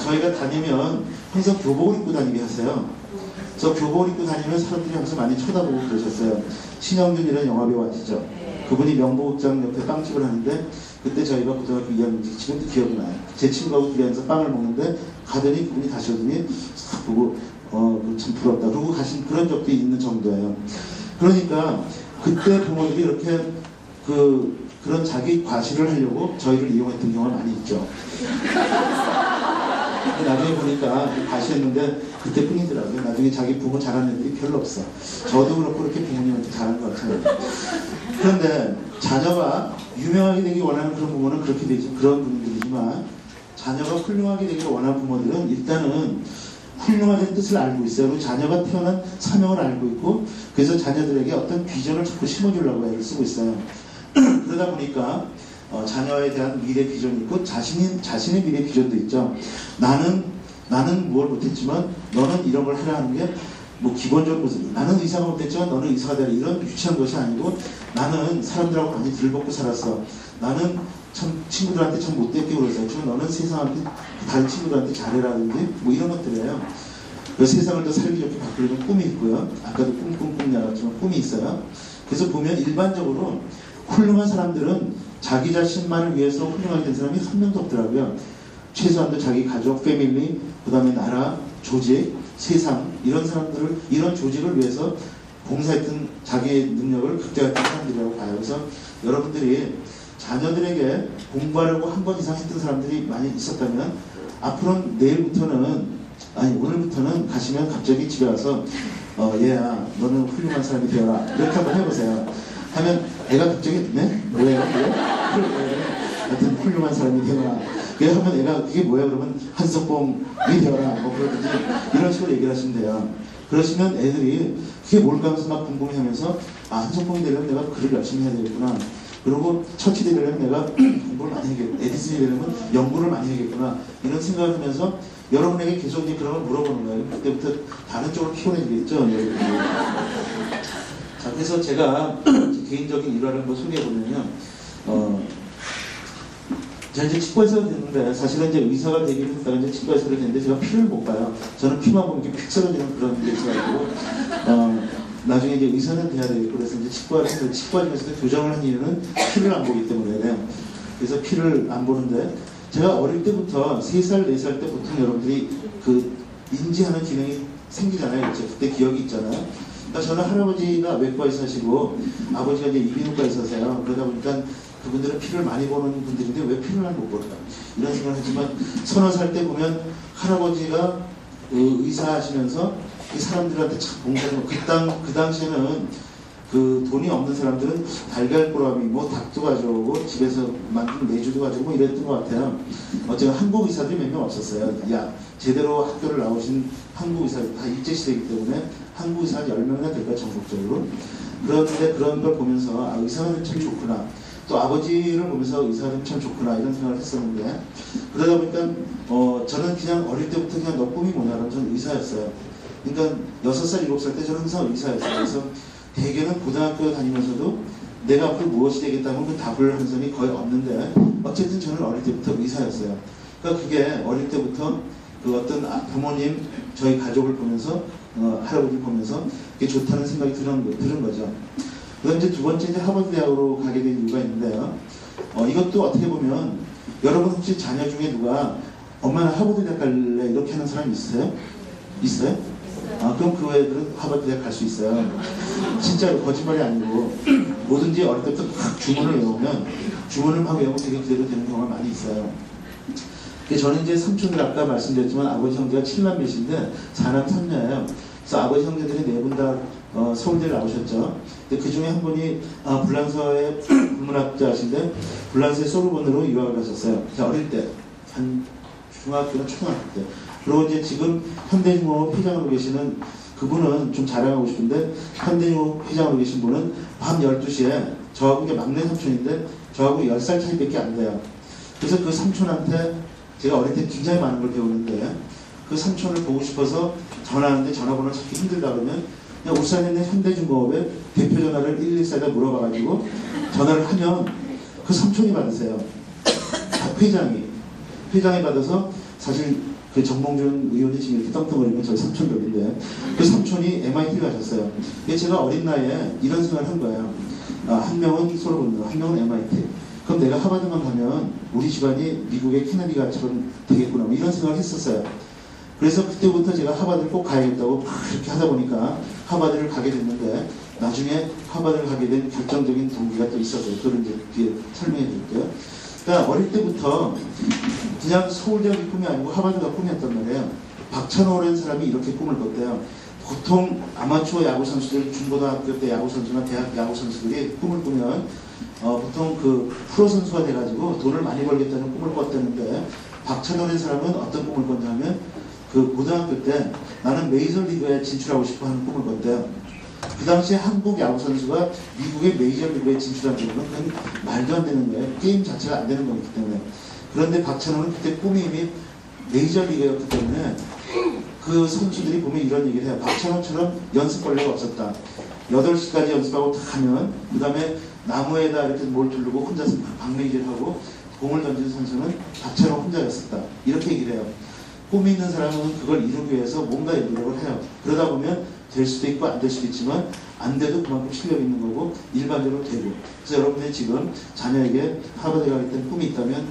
A: 저희가 다니면 항상 교복을 입고 다니게 하세요. 그래서 교복 입고 다니면 사람들이 항상 많이 쳐다보고 그러셨어요. 신영준이라는 영화배우 아시죠? 그분이 명보극장 옆에 빵집을 하는데 그때 저희가 고등학교 2학년, 지금도 기억이 나요. 제 친구하고 둘이 앉아서 빵을 먹는데 가더니 그분이 다시 오더니 싹 보고 참 부럽다. 그러고 가신 그런 적도 있는 정도예요. 그러니까 그때 부모들이 이렇게 그런 자기 과시를 하려고 저희를 이용했던 경우가 많이 있죠. 나중에 보니까 과시했는데 그때뿐이더라고요. 나중에 자기 부모 잘하는 애들이 별로 없어. 저도 그렇고 그렇게 부모님한테 잘한 것 같아요. 그런데 자녀가 유명하게 되기 원하는 그런 부모는 그렇게 되지, 그런 분들이지만 자녀가 훌륭하게 되기를 원하는 부모들은 일단은 훌륭하다는 뜻을 알고 있어요. 그리고 자녀가 태어난 사명을 알고 있고 그래서 자녀들에게 어떤 비전을 자꾸 심어주려고 애를 쓰고 있어요. 그러다 보니까 자녀에 대한 미래 비전이 있고 자신의 미래 비전도 있죠. 나는 뭘 못했지만 너는 이런 걸 하려 하는 게 뭐 기본적으로 나는 의사가 못했지만 너는 의사가 되라 이런 유치한 것이 아니고 나는 사람들하고 많이 들벗고 살았어. 나는 참 친구들한테 참 못되게 그랬어요. 너는 세상한테 다른 친구들한테 잘해라든지 뭐 이런 것들이에요. 그 세상을 더 살기 좋게 바꾸려는 꿈이 있고요. 아까도 꿈 나갔지만 꿈이 있어요. 그래서 보면 일반적으로 훌륭한 사람들은 자기 자신만을 위해서 훌륭하게 된 사람이 한 명도 없더라고요. 최소한도 자기 가족, 패밀리, 그 다음에 나라, 조직, 세상 이런 사람들을 이런 조직을 위해서 봉사했던 자기의 능력을 극대화했던 사람들이라고 봐요. 그래서 여러분들이 자녀들에게 공부하려고 한 번 이상 했던 사람들이 많이 있었다면 앞으로는 오늘부터는 가시면 갑자기 집에 와서 얘야 너는 훌륭한 사람이 되어라 이렇게 한번 해보세요. 하면 애가 갑자기 네? 뭐예요? 하여튼 훌륭한 사람이 되어라. 그래 하면 애가 그게 뭐야? 그러면 한석봉이 되어라 뭐 그러든지 이런 식으로 얘기를 하시면 돼요. 그러시면 애들이 그게 뭘까 하면서 막 궁금해하면서 한석봉이 되려면 내가 글을 열심히 해야 되겠구나. 그리고 처치 되려면 내가 공부를 많이 해야겠구나. 에디슨이 되려면 연구를 많이 해야겠구나. 이런 생각을 하면서 여러분에게 계속 이제 그런 걸 물어보는 거예요. 그때부터 다른 쪽으로 피곤해지겠죠. 여러분들이. 자, 그래서 제가 개인적인 일화를 한번 소개해보면요. 제가 이제 치과에서 됐는데, 사실은 이제 의사가 되기를 했다가 이제 치과에서 됐는데, 제가 피를 못 봐요. 저는 피만 보면 이렇게 픽 쓰러지는 그런 게 있어가지고, 나중에 이제 의사는 돼야 되겠고, 그래서 이제 치과 중에서도 교정을 한 이유는 피를 안 보기 때문에, 그래서 피를 안 보는데, 제가 어릴 때부터 3살, 4살 때 보통 여러분들이 인지하는 기능이 생기잖아요. 그렇죠? 그때 기억이 있잖아요. 그러니까 저는 할아버지가 외과 의사시고 아버지가 이제 이비인후과 의사세요. 그러다 보니까 그분들은 피를 많이 보는 분들인데 왜 피를 못 볼까? 이런 생각을 하지만 서너 살 때 보면 할아버지가 의사 하시면서 이 사람들한테 참 봉사하는 그 당시에는 돈이 없는 사람들은 달걀꼬라미, 뭐 닭도 가져오고 집에서 만든 메주도 가져오고 뭐 이랬던 것 같아요. 어쨌든 한국 의사들이 몇 명 없었어요. 제대로 학교를 나오신 한국 의사들 다 일제시대이기 때문에 한국 의사가 10명이나 될까 전국적으로. 그런데 그런 걸 보면서 의사는 참 좋구나. 또 아버지를 보면서 의사는 참 좋구나 이런 생각을 했었는데 그러다 보니까 저는 그냥 어릴 때부터 그냥 너 꿈이 뭐냐 그러면 저는 의사였어요. 그러니까 6살, 7살 때 저는 항상 의사였어요. 그래서 대개는 고등학교 다니면서도 내가 앞으로 무엇이 되겠다면 그 답을 하는 사람이 거의 없는데 어쨌든 저는 어릴 때부터 의사였어요. 그러니까 그게 어릴 때부터 그 어떤 부모님, 저희 가족을 보면서 할아버지를 보면서 그게 좋다는 생각이 들은 거죠. 그 다음 이제 두 번째 이제 하버드 대학으로 가게 된 이유가 있는데요. 이것도 어떻게 보면 여러분 혹시 자녀 중에 누가 엄마는 하버드 대학 갈래 이렇게 하는 사람이 있어요? 있어요? 그럼 그 애들은 하버드 대학 갈 수 있어요. 진짜로 거짓말이 아니고 뭐든지 어릴 때부터 막 주문을 외우면 주문을 막 외우면 되게 그대로 되는 경우가 많이 있어요. 저는 이제 삼촌들 아까 말씀드렸지만 아버지 형제가 7남매신데 4남 3녀예요. 그래서 아버지 형제들이 4분 다 서울대를 나오셨죠. 근데 그 중에 한 분이 불란서의 불문학자신데 불란서의 소르본으로 유학을 하셨어요. 어릴 때 한 중학교나 초등학교 때. 그리고 이제 지금 현대중공업 회장으로 계시는 그분은 좀 자랑하고 싶은데 현대중공업 회장으로 계신 분은 밤 12시에 저하고 이제 막내 삼촌인데 저하고 10살 차이밖에 안 돼요. 그래서 그 삼촌한테 제가 어릴 때 굉장히 많은 걸 배우는데 그 삼촌을 보고 싶어서 전화하는데 전화번호를 찾기 힘들다 그러면 그냥 울산에 있는 현대중공업에 대표 전화를 114에다 물어봐가지고 전화를 하면 그 삼촌이 받으세요. 회장이 받아서 사실 그 정몽준 의원이 지금 이렇게 떵떵거리면 저희 삼촌벽인데 그 삼촌이 MIT 가셨어요. 근데 제가 어린 나이에 이런 생각을 한 거예요. 한 명은 소르본, 한 명은 MIT. 그럼 내가 하버드만 가면 우리 집안이 미국의 케네디가처럼 되겠구나. 뭐 이런 생각을 했었어요. 그래서 그때부터 제가 하버드를 꼭 가야겠다고 그렇게 하다 보니까 하버드를 가게 됐는데 나중에 하버드를 가게 된 결정적인 동기가 또 있었어요. 그걸 이제 뒤에 설명해 드릴게요. 그러니까 어릴 때부터 그냥 서울대학이 꿈이 아니고 하버드가 꿈이었단 말이에요. 박찬호라는 사람이 이렇게 꿈을 꿨대요. 보통 아마추어 야구 선수들, 중고등학교 때 야구 선수나 대학 야구 선수들이 꿈을 꾸면 보통 그 프로 선수가 돼가지고 돈을 많이 벌겠다는 꿈을 꿨다는데 박찬호라는 사람은 어떤 꿈을 꿨냐면 그 고등학교 때 나는 메이저리그에 진출하고 싶어 하는 꿈을 꿨대요. 그 당시에 한국 야구 선수가 미국의 메이저리그에 진출한다는 건 그건 말도 안 되는 거예요. 게임 자체가 안 되는 거기 때문에. 그런데 박찬호는 그때 꿈이 이미 메이저리그였기 때문에 그 선수들이 보면 이런 얘기를 해요. 박찬호처럼 연습 벌레가 없었다. 8시까지 연습하고 딱 하면 그 다음에 나무에다 이렇게 뭘 두르고 혼자서 방매질하고 공을 던지는 선수는 박찬호 혼자였었다. 이렇게 얘기를 해요. 꿈이 있는 사람은 그걸 이루기 위해서 뭔가 노력을 해요. 그러다 보면 될 수도 있고 안 될 수도 있지만 안 돼도 그만큼 실력이 있는 거고 일반적으로 되고. 그래서 여러분들이 지금 자녀에게 하버드에 가겠다는 꿈이 있다면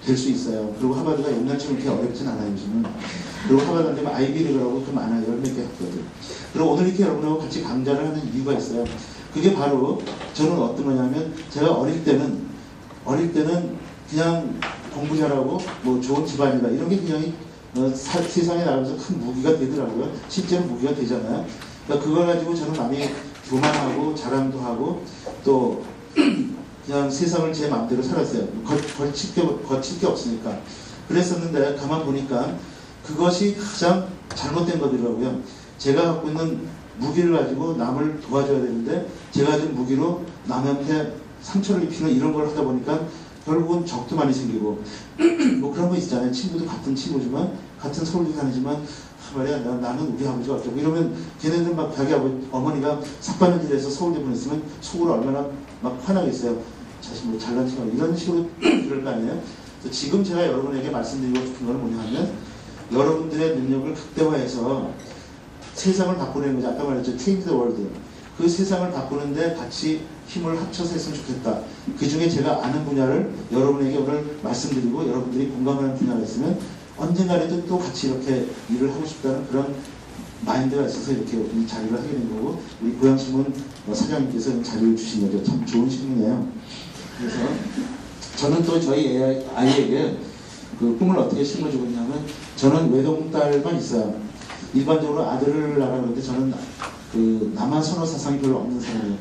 A: 될 수 있어요. 그리고 하버드가 옛날처럼 그렇게 어렵진 않아요, 요즘은. 그리고 하버드 안 되면 아이비리그라고 그 많아요. 10몇 개 학교들. 그리고 오늘 이렇게 여러분하고 같이 강좌를 하는 이유가 있어요. 그게 바로 저는 어떤 거냐면 제가 어릴 때는 그냥 공부 잘하고 뭐 좋은 집안이다 이런 게 그냥 세상에 나가면서 큰 무기가 되더라고요. 실제로 무기가 되잖아요. 그러니까 그걸 가지고 저는 많이 교만하고 자랑도 하고 또 그냥 세상을 제 마음대로 살았어요. 거칠 게 없으니까. 그랬었는데 가만 보니까 그것이 가장 잘못된 거더라고요. 제가 갖고 있는 무기를 가지고 남을 도와줘야 되는데 제가 가진 무기로 남한테 상처를 입히는 이런 걸 하다 보니까 결국은 적도 많이 생기고 뭐 그런 거 있잖아요. 친구도 같은 친구지만 같은 서울대 다니지만 말이야 나는 우리 아버지가 어쩌고 이러면 걔네들 막 자기 어머니가 삭발면제해서 서울대 보냈으면 속으로 얼마나 막 화나겠어요. 자식 뭐 잘난 친구 이런 식으로 그럴 거 아니에요. 지금 제가 여러분에게 말씀드리고 싶은 건 뭐냐 하면 여러분들의 능력을 극대화해서 세상을 바꾸는 거죠. 아까 말했죠. Change the world. 그 세상을 바꾸는데 같이 힘을 합쳐서 했으면 좋겠다. 그 중에 제가 아는 분야를 여러분에게 오늘 말씀드리고 여러분들이 공감하는 분야가 있으면 언젠가라도 또 같이 이렇게 일을 하고 싶다는 그런 마인드가 있어서 이렇게 이 자리를 하게 된 거고 우리 고양신문 사장님께서 자리를 주신 거죠. 참 좋은 신문이에요. 그래서 저는 또 저희 아이에게 그 꿈을 어떻게 심어주고 있냐면 저는 외동딸만 있어요. 일반적으로 아들을 낳았는데 저는 그 남한 선호 사상이 별로 없는 사람이에요.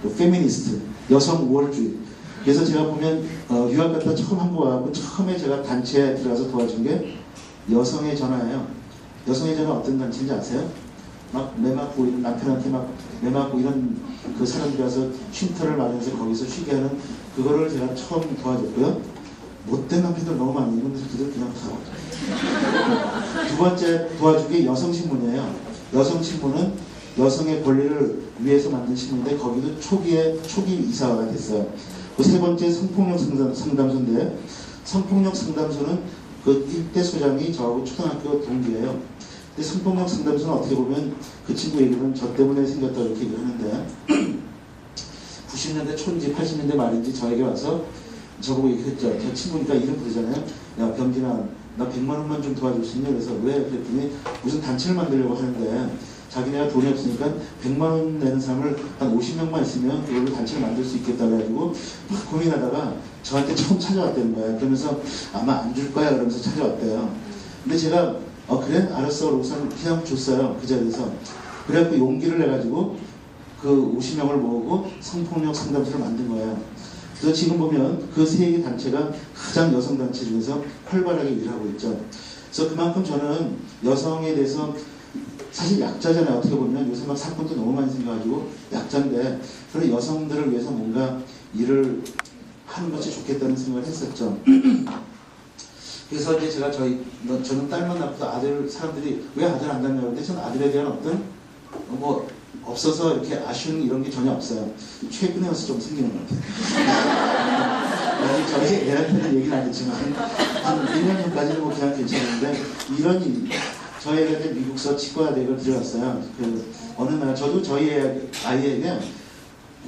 A: 그 페미니스트, 여성 우월주의. 그래서 제가 보면 유학 갔다 처음 한국 와서 처음에 제가 단체에 들어가서 도와준 게 여성의 전화예요. 여성의 전화 어떤 단체인지 아세요? 막 매맞고 남편한테 막 매맞고 이런 그 사람들이 와서 쉼터를 마련해서 거기서 쉬게 하는 그거를 제가 처음 도와줬고요. 못된 남편들 너무 많이 이런 새끼들 그냥 다. 두 번째 도와준 게 여성신문이에요. 여성신문은 여성의 권리를 위해서 만든 신문인데 거기도 초기 이사가 됐어요. 그 세 번째 성폭력 상담소인데 성폭력 상담소는 그 일대 소장이 저하고 초등학교 동기예요. 근데 성폭력 상담소는 어떻게 보면 그 친구 얘기는 저 때문에 생겼다 이렇게 얘기를 하는데 90년대 초인지 80년대 말인지 저에게 와서 저보고 얘기했죠. 저 친구니까 이름 부르잖아요. 야 병진아 나 100만 원만 좀 도와줄 수 있냐? 그래서 왜? 그랬더니 무슨 단체를 만들려고 하는데 자기네가 돈이 없으니까 100만 원 내는 사람을 한 50명만 있으면 그걸로 단체를 만들 수 있겠다 그래가지고 막 고민하다가 저한테 처음 찾아왔다는 거예요. 그러면서 아마 안 줄 거야 그러면서 찾아왔대요. 근데 제가 그래? 알았어. 그러고서 그냥 줬어요. 그 자리에서. 그래갖고 용기를 내가지고 그 50명을 모으고 성폭력 상담소를 만든 거예요. 그래서 지금 보면 그 세 개 단체가 가장 여성 단체 중에서 활발하게 일하고 있죠. 그래서 그만큼 저는 여성에 대해서 사실 약자잖아요. 어떻게 보면 요새 막 사건도 너무 많이 생겨가지고 약자인데 그런 여성들을 위해서 뭔가 일을 하는 것이 좋겠다는 생각을 했었죠. 그래서 이제 제가 저는 딸만 낳고도 아들 사람들이 왜 아들 안 낳냐고 했는데 저는 아들에 대한 어떤 뭐 없어서 이렇게 아쉬운 이런 게 전혀 없어요. 최근에 와서 좀 생기는 것 같아요. 저희 애한테는 얘기는 안 했지만 한 1년 전까지는 뭐 그냥 괜찮은데 이런 일, 저희 애가 이제 미국서 치과대학을 들어갔어요. 그 어느 날 저도 저희 아이에게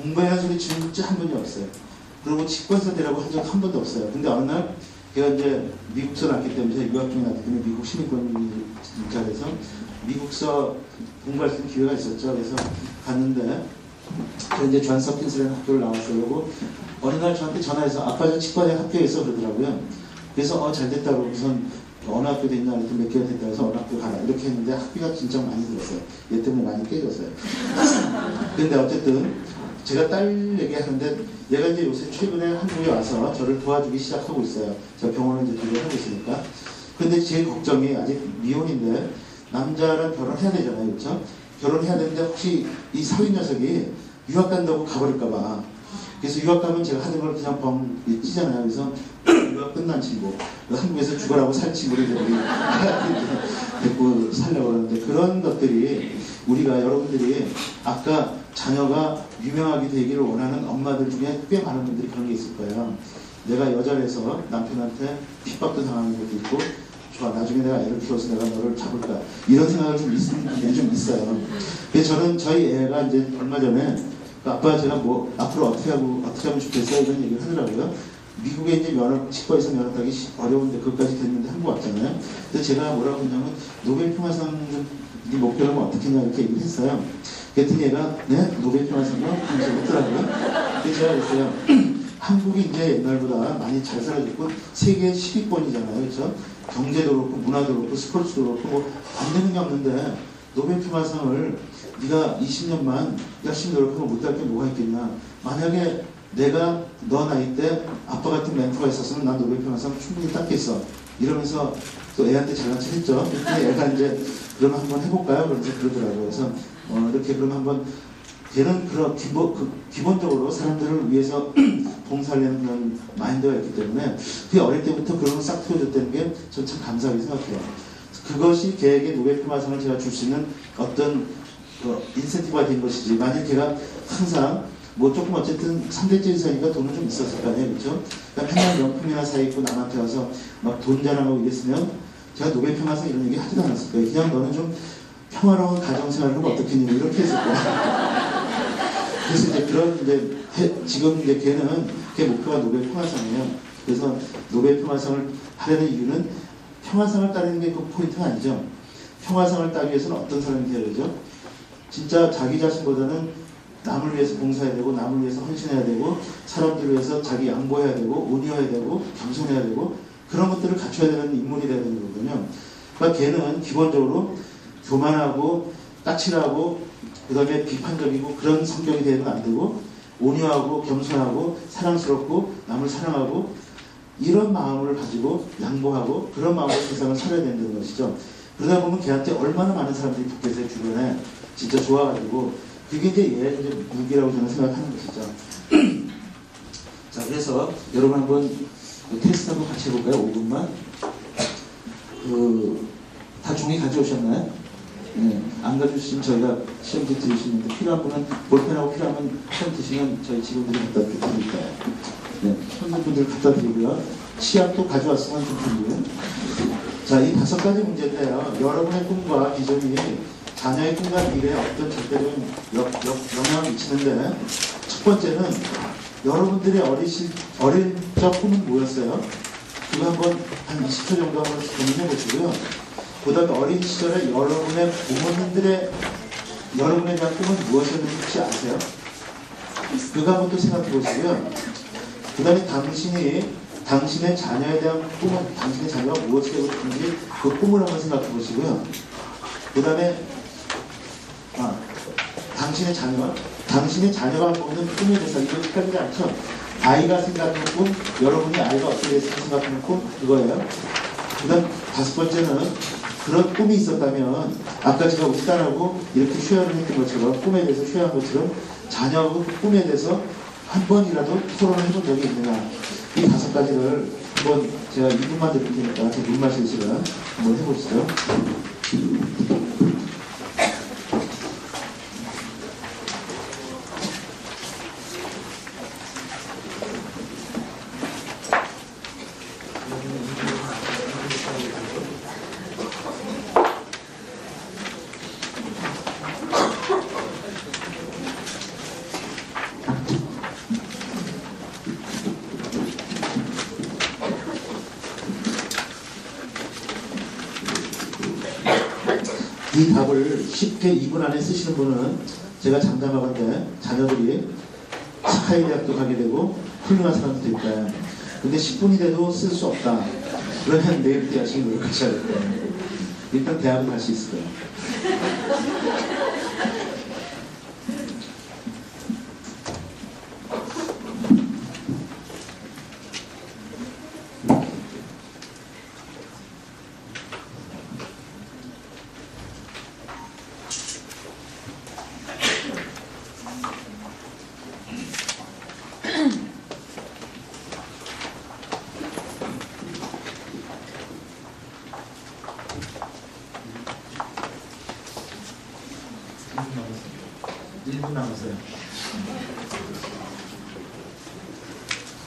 A: 공부해라는 소리 진짜 한 번이 없어요. 그리고 치과에서 되라고 한 적 한 번도 없어요. 근데 어느 날 걔가 이제 미국서 났기 때문에 제가 유학 중에 났기 때문에 미국 시민권이 인자돼서 미국서 공부할 수 있는 기회가 있었죠. 그래서 갔는데 저 이제 존 홉킨스라는 학교를 나왔어요. 그리고 어느 날 저한테 전화해서 아빠 저 치과대 학교에 있어 그러더라고요. 그래서 잘 됐다고 우선 어느 학교 됐냐 그랬더니 몇 개가 됐다 해서 어느 학교 가라 이렇게 했는데 학비가 진짜 많이 들었어요. 얘 때문에 많이 깨졌어요. 근데 어쨌든 제가 딸 얘기하는데 얘가 이제 요새 최근에 한국에 와서 저를 도와주기 시작하고 있어요. 제가 병원을 이제 일을 하고 있으니까. 근데 제 걱정이 아직 미혼인데 남자랑 결혼해야 되잖아요. 그렇죠? 결혼해야 되는데 혹시 이 사위 녀석이 유학 간다고 가버릴까봐. 그래서 유학 가면 제가 하는 걸 그냥 뻥 찌잖아요. 그래서 유학 끝난 친구, 한국에서 죽어라고 살 친구를 데리고 살려고 그러는데 그런 것들이 우리가 여러분들이 아까 자녀가 유명하게 되기를 원하는 엄마들 중에 꽤 많은 분들이 그런 게 있을 거예요. 내가 여자라서 남편한테 핍박도 당하는 것도 있고 좋아 나중에 내가 애를 키워서 내가 너를 잡을까 이런 생각을 좀 있어요. 그래서 저는 저희 애가 이제 얼마 전에 아빠 제가 뭐 앞으로 어떻게 하면 좋겠어요 이런 얘기를 하더라고요. 미국에 이제 치과에서 면허 따기 어려운데 그것까지 됐는데 한국 왔잖아요. 그래서 제가 뭐라고 했냐면 노벨 평화상 네 목표라면 어떻게 했냐 이렇게 얘기를 했어요. 그랬더니 얘가 네? 노벨 평화상이요? 이렇게 했더라고요. 그래서 제가 그랬어요. 한국이 이제 옛날보다 많이 잘 살아졌고 세계 10위권이잖아요. 그렇죠? 경제도 그렇고 문화도 그렇고 스포츠도 그렇고 뭐 안 되는 게 없는데 노벨 평화상을 네가 20년만 열심히 노력하고 못할 게 뭐가 있겠냐. 만약에 내가 너 나이 때 아빠 같은 멘토가 있었으면 난 노벨 평화상 충분히 땄겠어. 이러면서 또 애한테 잘난 척 했죠. 근데 애가 이제 그럼 한번 해볼까요? 그러면서 그러더라고요. 그래서 이렇게 그럼 한번 걔는 그런 기본적으로 사람들을 위해서 봉사를 하는 그런 마인드가 있기 때문에 그게 어릴 때부터 그런 걸 싹 키워줬다는 게 전 참 감사하게 생각해요. 그것이 걔에게 노벨 평화상을 제가 줄 수 있는 어떤 인센티브가 된 것이지. 만약 걔가 항상 뭐 조금 어쨌든 3대째 이사니까 돈은 좀 있었을 거 아니에요. 그렇죠? 그러니까 맨날 명품이나 사입고 남한테 와서 막 돈 자랑하고 이랬으면 제가 노벨 평화상 이런 얘기 하지도 않았을 거예요. 그냥 너는 좀 평화로운 가정생활을 어떻겠니 이렇게 했을 거예요. 그래서 이제 그런 지금 이제 걔는 걔 목표가 노벨 평화상이에요. 그래서 노벨 평화상을 하려는 이유는 평화상을 따르는 게 그 포인트가 아니죠. 평화상을 따기 위해서는 어떤 사람이 되어야 되죠? 진짜 자기 자신보다는 남을 위해서 봉사해야 되고 남을 위해서 헌신해야 되고 사람들을 위해서 자기 양보해야 되고 온유해야 되고 겸손해야 되고 그런 것들을 갖춰야 되는 인물이 되야 되는 거거든요. 그러니까 걔는 기본적으로 교만하고 까칠하고 그 다음에 비판적이고 그런 성격이 되면 안 되고 온유하고 겸손하고 사랑스럽고 남을 사랑하고 이런 마음을 가지고 양보하고 그런 마음으로 세상을 살아야 된다는 것이죠. 그러다 보면 걔한테 얼마나 많은 사람들이 붙겠어요. 주변에 진짜 좋아가지고 그게 이제 얘의 이제 무기라고 저는 생각하는 것이죠. 자, 그래서 여러분 한번 테스트 한번 같이 해볼까요? 5분만. 다 종이 가져오셨나요? 네, 안 가져오시면 저희가 시험지 드리시는데 필요한 분은 볼펜하고 필요하면 시험 드시면 저희 직원들이 갖다 드릴까요? 네, 손님분들 갖다 드리고요. 시약도 가져왔으면 좀 드리고요. 자, 이 5가지 문제인데요. 여러분의 꿈과 비전이 자녀의 꿈과 미래에 어떤 절대적인 영향을 미치는데 첫 번째는 여러분들의 어릴 적 꿈은 뭐였어요? 그거 한번 한 20초 정도 한번 고민해 보시고요. 그 다음에 어린 시절에 여러분의 부모님들의 여러분에 대한 꿈은 무엇이었는지 혹시 아세요? 그거 한번 또 생각해 보시고요. 그 다음에 당신의 자녀에 대한 꿈은 당신의 자녀가 무엇이 되고 싶은지 그 꿈을 한번 생각해 보시고요. 그 다음에 당신의 자녀가 보는 꿈에 대해서 이거 헷갈리지 않죠? 아이가 생각하는 꿈, 여러분이 아이가 어떻게 생각하는 꿈, 그거예요. 그 다음 5번째는 그런 꿈이 있었다면 아까 제가 우리 딸하고 이렇게 쉐어를 했던 것처럼 꿈에 대해서 쉐어한 것처럼 자녀하고 그 꿈에 대해서 한 번이라도 토론을 해본 적이 있느냐. 이 5가지를 한번 제가 2분만 드릴 테니까 제 물 마실 시간 한번 해보시죠. 이 답을 쉽게 2분 안에 쓰시는 분은 제가 장담하건대 자녀들이 스카이 대학도 가게 되고 훌륭한 사람도 될 거예요. 근데 10분이 돼도 쓸 수 없다. 그러면 내일부터 열심히 노력하셔야 될 거예요. 일단 대학은 갈 수 있을 거예요.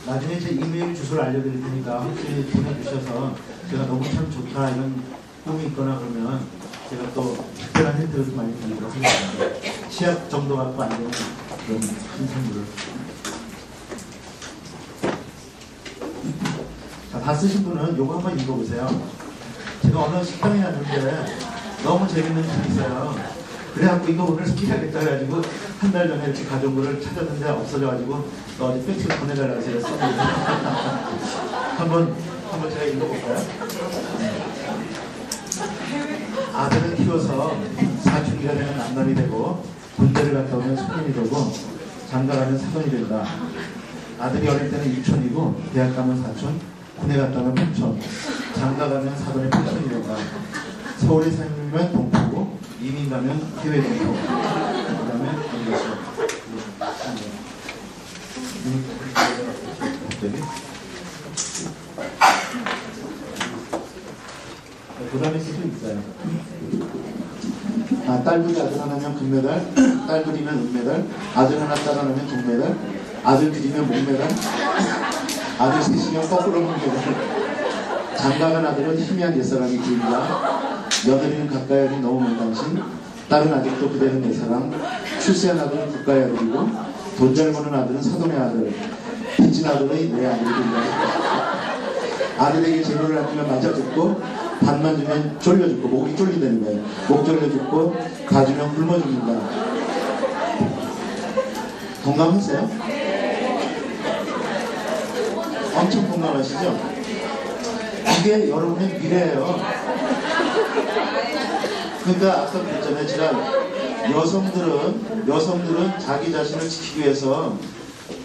A: 나중에 제 이메일 주소를 알려드릴 테니까 혹시 보내주셔서 제가 너무 참 좋다 이런 꿈이 있거나 그러면 제가 또 특별한 혜택을 좀 많이 드리도록 하겠습니다. 시약 정도 갖고 안 되는 그런 큰 선물을. 자, 다 쓰신 분은 요거 한번 읽어보세요. 제가 어느 식당에 갔는데 너무 재밌는 글이 있어요. 그래갖고 이거 오늘 소개하겠다 해가지고 한 달 전에 이렇게 가져온 거를 찾았는데 없어져가지고 너 어디 팩스로 보내달라고 제가 썼는데 한번 제가 읽어볼까요? 아들을 키워서 사춘기가 되면 남남이 되고 군대를 갔다 오면 소년이 되고 장가가면 사돈이 된다. 아들이 어릴 때는 유촌이고 대학 가면 사촌, 군에 갔다 오면 평촌, 장가가면 사돈의 평촌이 된다. 서울에 살면 동포고 이민 가면 해외 동포. 그 다음에 어디 갔어? 그 다음에 수도 있어요. 딸들이 아들 하나면 금메달, 딸들이면 은메달, 아들 하나 딸 하나면 동메달, 아들 둘이면 목메달, 아들 셋이면 거꾸로 목메달. 장가간 아들은 희미한 옛사랑이 그립니다. 며느리는 가까이 하니 너무 먼 당신, 딸은 아직도 그대는 내 사랑, 출세한 아들은 국가의 아들이고 돈 잘 버는 아들은 사돈의 아들, 빚진 아들의 내 아들이 된다. 아들에게 재물을 아끼면 맞아 죽고 반만 주면 졸려 죽고 목이 쫄리다는 거예요. 목 졸려 죽고 다 주면 굶어 죽는다. 동감하세요? 엄청 동감하시죠? 이게 여러분의 미래예요. 그러니까 아까 그랬잖아요. 제가 여성들은 자기 자신을 지키기 위해서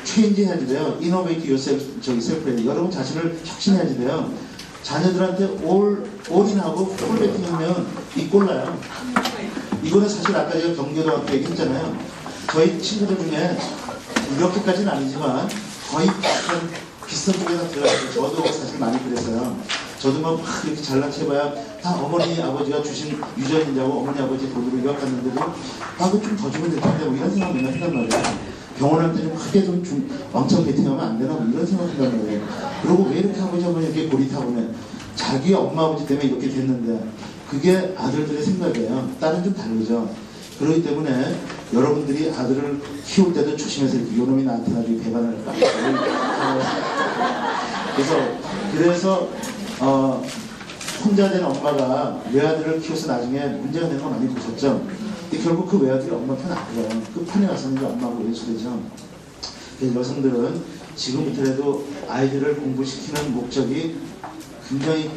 A: 체인지 해야지 돼요. 이노베이트 요셀프, 셀프에 여러분 자신을 혁신해야지 돼요. 자녀들한테 올인하고 풀베팅하면 이 꼴나요. 이거는 사실 아까 제가 경기도학교 얘기했잖아요. 저희 친구들 중에 이렇게까지는 아니지만 거의 비슷한 쪽에서 들어가서 저도 사실 많이 그랬어요. 저도 막 이렇게 잘난 체봐야 다 어머니 아버지가 주신 유전이냐고 어머니 아버지 돈으로 유학 갔는데도 나도 좀 더 주면 될 텐데 뭐 이런 생각 맨날 한단 말이에요. 병원한테 좀 크게 좀 왕창 베팅하면 안 되나 뭐 이런 생각 한단 말이에요. 그리고 왜 이렇게 아버지 어머니 이렇게 고리타고네. 자기 엄마 아버지 때문에 이렇게 됐는데 그게 아들들의 생각이에요. 딸은 좀 다르죠. 그렇기 때문에 여러분들이 아들을 키울 때도 조심해서 이렇게 요놈이 나한테 나중에 배반을 할까. 그래서 혼자 된 엄마가 외아들을 키워서 나중에 문제가 되는 거 많이 보셨죠? 근데 결국 그 외아들이 엄마 편 안 들어요. 그 판에 와서는 이제 엄마하고 외수되죠. 그래서 여성들은 지금부터라도 아이들을 공부시키는 목적이 굉장히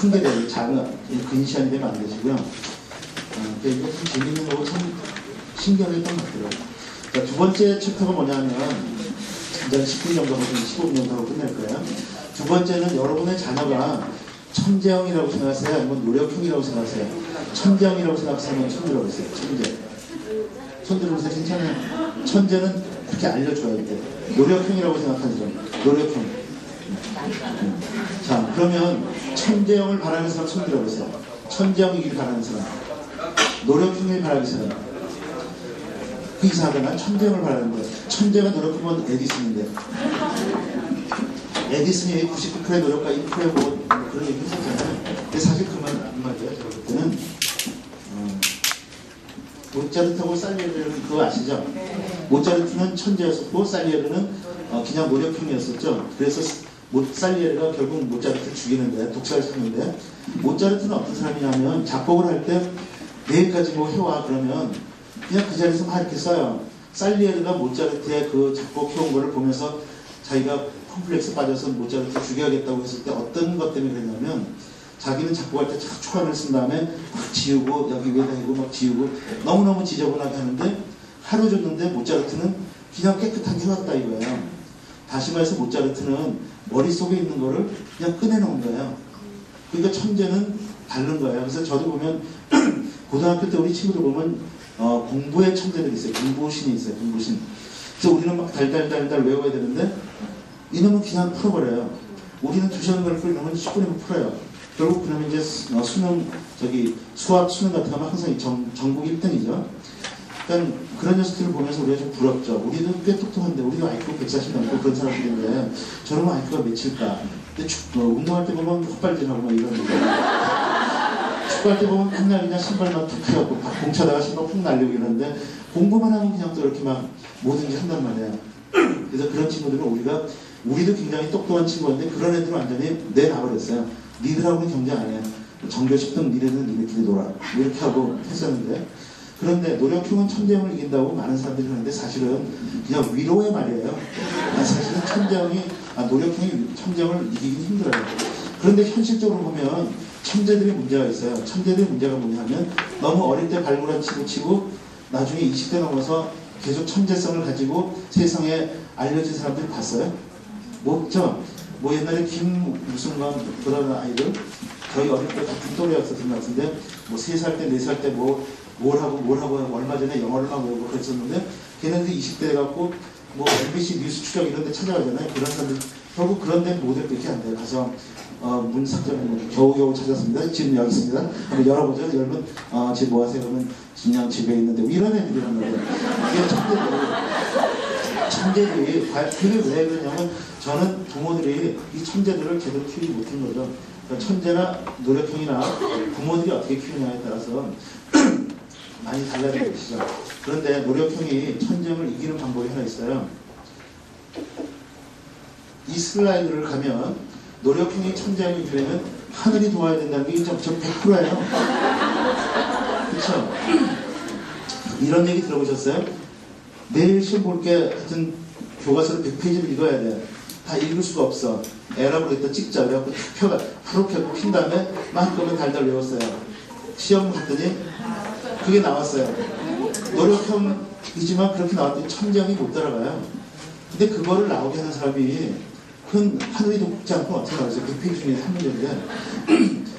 A: 큰 게 되고 작은 근시안이 되면 안 되시고요. 이게 참 재밌는 거고 참 신기하겠던 것 같아요. 자, 두 번째 챕터가 뭐냐면 이제 10분 정도 하고 15분 정도 하고 끝낼 거예요. 두 번째는 여러분의 자녀가 천재형이라고 생각하세요? 아니면 노력형이라고 생각하세요? 천재형이라고 생각하면 천재라고 했어요. 천재. 손 들어보세요. 괜찮아요. 천재는 그렇게 알려줘야 돼. 노력형이라고 생각하죠. 노력형. 자, 그러면 천재형을 바라는 사람 손 들어보세요. 천재형이길 바라는 사람. 노력형을 바라는 사람. 그 이상하게 난 천재형을 바라는 거예요. 천재가 노력하면 에디슨인데. 에디슨이 99%의 노력과 1%의 뭐 그런 얘기 했었잖아요. 근데 사실 그 말이에요. 제가 볼 때는 모차르트하고 살리에르는 그거 아시죠? 모차르트는 천재였었고 살리에르는 그냥 노력형이었었죠. 그래서 살리에르가 결국 모차르트를 죽이는데 독사를 쳤는데, 모차르트는 어떤 사람이냐면 작곡을 할 때 내일까지 뭐 해와 그러면 그냥 그 자리에서 막 이렇게 써요. 살리에르가 모차르트의 그 작곡해온 거를 보면서 자기가 컴플렉스 빠져서 모차르트 죽여야겠다고 했을 때 어떤 것 때문에 그랬냐면, 자기는 작곡할 때 초안을 쓴 다음에 막 지우고 여기 위에다 해고 막 지우고 너무너무 지저분하게 하는데, 하루 줬는데 모차르트는 그냥 깨끗하게 해왔다 이거예요. 다시 말해서 모차르트는 머릿속에 있는 거를 그냥 꺼내놓은 거예요. 그러니까 천재는 다른 거예요. 그래서 저도 보면 고등학교 때 우리 친구들 보면 공부의 천재들이 있어요. 공부신이 있어요. 공부신. 그래서 우리는 막 달달달달 외워야 되는데 이놈은 그냥 풀어버려요. 우리는 2시간 걸릴 걸 이놈은 10분이면 풀어요. 결국 그러면 이제 수능 수학 수능 같은 거 하면 항상 전국 1등이죠. 그러니까 그런 녀석들을 보면서 우리가 좀 부럽죠. 우리도 꽤 똑똑한데, 우리도 IQ 140 넘고 그런 사람들인데 저러면 IQ가 몇일까? 근데 운동할 때 보면 헛발질하고 막 이러는데, 축구할 때 보면 맨날 그냥 신발만 툭 해갖고 공 차다가 신발 푹 날리고 이러는데, 공부만 하면 그냥 또 이렇게 막 뭐든지 한단 말이에요. 그래서 그런 친구들은 우리도 굉장히 똑똑한 친구인데 그런 애들은 완전히 내놔버렸어요. 니들하고는 경쟁 안 해. 전교 10등 니네는 니네끼리 놀아. 이렇게 하고 했었는데, 그런데 노력형은 천재형을 이긴다고 많은 사람들이 하는데 사실은 그냥 위로의 말이에요. 사실은 노력형이 천재형을 이기긴 힘들어요. 그런데 현실적으로 보면 천재들의 문제가 있어요. 천재들의 문제가 뭐냐면, 너무 어릴 때 발굴한 치고 나중에 20대 넘어서 계속 천재성을 가지고 세상에 알려진 사람들을 봤어요? 뭐 없죠? 뭐 옛날에 무슨 그런 아이들, 저희 어릴 때 같은 또래였었던 것 같은데, 뭐 3살 때 4살 때 뭘 하고 얼마 전에 영어를 막 외우고 그랬었는데, 걔네들이 20대 갖고 뭐 MBC 뉴스 추적 이런 데 찾아가잖아요. 그런 사람들 결국 그런 데는 모델밖에 안 돼요. 가서 문상점 겨우겨우 찾았습니다. 지금 여기 있습니다. 한번 열어보죠. 열면 지금 뭐 하세요? 그러면 그냥 집에 있는데, 이런 애들이란 말이에요. 이게 천재들이 그게 왜 그러냐면, 저는 부모들이 이 천재들을 제대로 키우지 못한 거죠. 그러니까 천재나 노력형이나 부모들이 어떻게 키우냐에 따라서 많이 달라진 것이죠. 그런데 노력형이 천재형을 이기는 방법이 하나 있어요. 이 슬라이드를 가면 노력형이 천재형을 이기려면 하늘이 도와야 된다는 게 저 100%예요. 그렇죠? 이런 얘기 들어보셨어요? 내일 시험 볼 게 하여튼 교과서를 100페이지를 읽어야 돼. 다 읽을 수가 없어. 에라고 그랬다 찍자. 그래갖고 탁 펴고 핀 다음에 막 한꺼번에 달달 외웠어요. 시험 갔더니 그게 나왔어요. 노력형이지만 그렇게 나왔더니 천재형이 못 따라가요. 근데 그거를 나오게 하는 사람이 큰 하늘이 돕지 않고 어떻게 나왔어요. 100페이지 중에 한 문제인데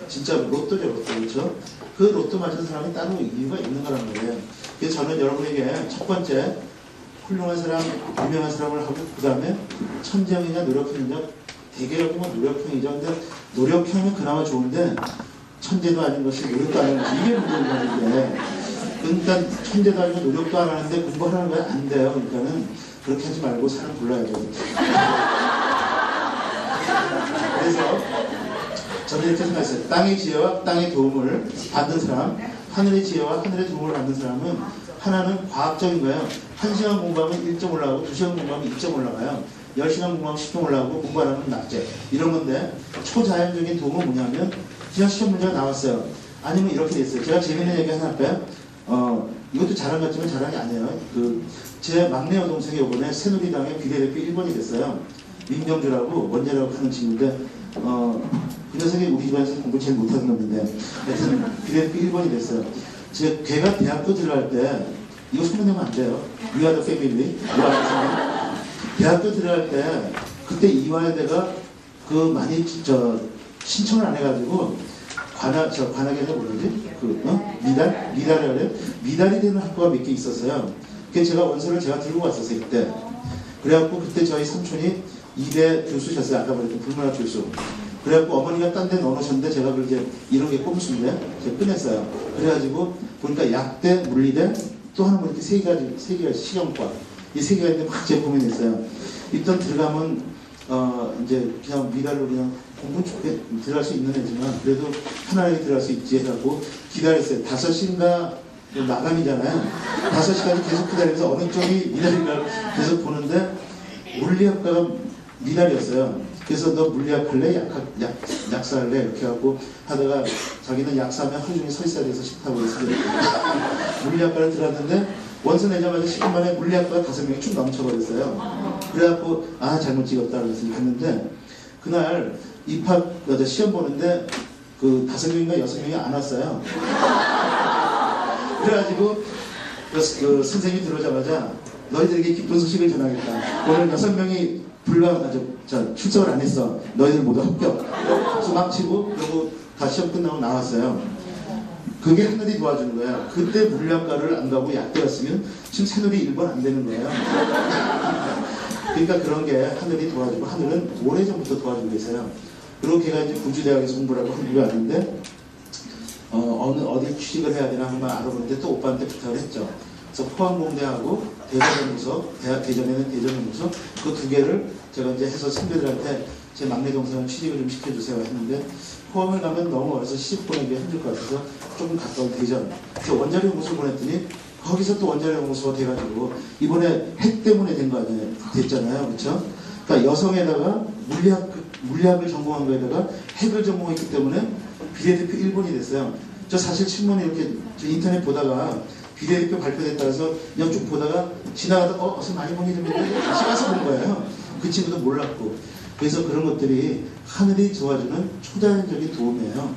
A: 진짜 로또죠, 로또. 그렇죠? 그 로또 맞은 사람이 따로 이유가 있는 거란 말이에요. 그래서 저는 여러분에게 첫 번째, 훌륭한 사람, 유명한 사람을 하고, 그 다음에 천재형이냐 노력형이냐, 대개적으로 노력형이죠. 근데 노력형은 그나마 좋은데 천재도 아닌 것이 노력도 안 하는 것이 이게 문제인 건데, 그러니까 천재도 아니고 노력도 안 하는데 공부하라는 건 안 돼요. 그러니까는 그렇게 하지 말고 사람 불러야죠. 그래서 저는 이렇게 생각했어요. 땅의 지혜와 땅의 도움을 받는 사람, 하늘의 지혜와 하늘의 도움을 받는 사람은 하나는 과학적인 거예요. 1시간 공부하면 1점 올라가고 2시간 공부하면 2점 올라가요. 10시간 공부하면 10점 올라가고 공부 안 하면 낙제. 이런 건데, 초자연적인 도움은 뭐냐면 그냥 시험 문제가 나왔어요. 아니면 이렇게 됐어요. 제가 재밌는 얘기 하나 할까요? 이것도 자랑 같지만 자랑이 아니에요. 제 막내 여동생이 이번에 새누리당의 비례대표 1번이 됐어요. 민경주라고 원재라고 하는 친구인데, 그 녀석이 우리 집안에서 공부 제일 못하는 놈인데, 하여튼 비례대표 1번이 됐어요. 걔가 대학교 들어갈 때, 이거 소문내면 안 돼요. 위아더 패밀리. 대학교 들어갈 때, 그때 이화여대가 많이 신청을 안 해가지고, 관악에 뭐지? 미달이라 그래? 미달이 되는 학교가 몇 개 있었어요. 그래서 제가 원서를 들고 왔었어요, 그때. 그래갖고 그때 저희 삼촌이 이대 교수셨어요. 아까 말했던 불문학 교수. 그래갖고 어머니가 딴 데 넣어놓으셨는데 제가 이런 게 꼼수인데 제가 꺼냈어요. 그래가지고 보니까 약대, 물리대, 또 하나 뭐 이렇게 세 가지 시경과 이 세 개가 있는데 막 제가 고민했어요. 일단 들어가면 이제 그냥 미달로 그냥 공부 좋게 들어갈 수 있는 애지만 그래도 편안하게 들어갈 수 있지 해갖고 기다렸어요. 5시인가 마감이잖아요. 5시까지 계속 기다리면서 어느 쪽이 미달인가 계속 보는데 물리학과가 미달이었어요. 그래서 너 물리학 할래? 약사할래? 이렇게 하고 하다가 자기는 약사하면 하루 종일 서 있어야 돼서 싫다고 해서 물리학과를 들어갔는데 원서 내자마자 10분 만에 물리학과가 5명이 쭉 넘쳐버렸어요. 그래갖고 잘못 찍었다 그래서 갔는데 그날 입학 시험 보는데 그 5명인가 6명이 안 왔어요. 그래가지고 그 선생님이 들어오자마자 너희들에게 기쁜 소식을 전하겠다. 오늘 6명이 출석을 안 했어. 너희들 모두 합격. 그래서 막 치고 그리고 다 시험 끝나고 나왔어요. 그게 하늘이 도와주는 거예요. 그때 물리학과를 안 가고 약대였으면 지금 새누리 1번 안 되는 거예요. 그러니까 그런 게 하늘이 도와주고 하늘은 오래전부터 도와주고 계세요. 그리고 걔가 이제 구주대학에서 공부를 하고 한국에 왔는데 어디 취직을 해야 되나 한번 알아보는데 또 오빠한테 부탁을 했죠. 그래서 포항공대하고 대전연구소, 대전에는 대전연구소 그 2개를 제가 이제 해서 선배들한테 제 막내 동생을 취직을 좀 시켜주세요 했는데 포항을 가면 너무 어려서 시집 보내기 힘들 것 같아서 조금 가까운 대전. 그래서 원자력 연구소 보냈더니 거기서 또 원자력 연구소가 돼가지고 이번에 핵 때문에 된 거 아니에요? 됐잖아요, 그렇죠? 그러니까 여성에다가 물리학을 전공한 거에다가 핵을 전공했기 때문에 비례대표 1번이 됐어요. 저 사실 신문에 이렇게 인터넷 보다가 비례대표 발표됐다 해서 그냥 쭉 보다가 지나가다 어서 많이 보니 좀 다시 가서 본 거예요. 그 친구도 몰랐고. 그래서 그런 것들이 하늘이 도와주는 초자연적인 도움이에요.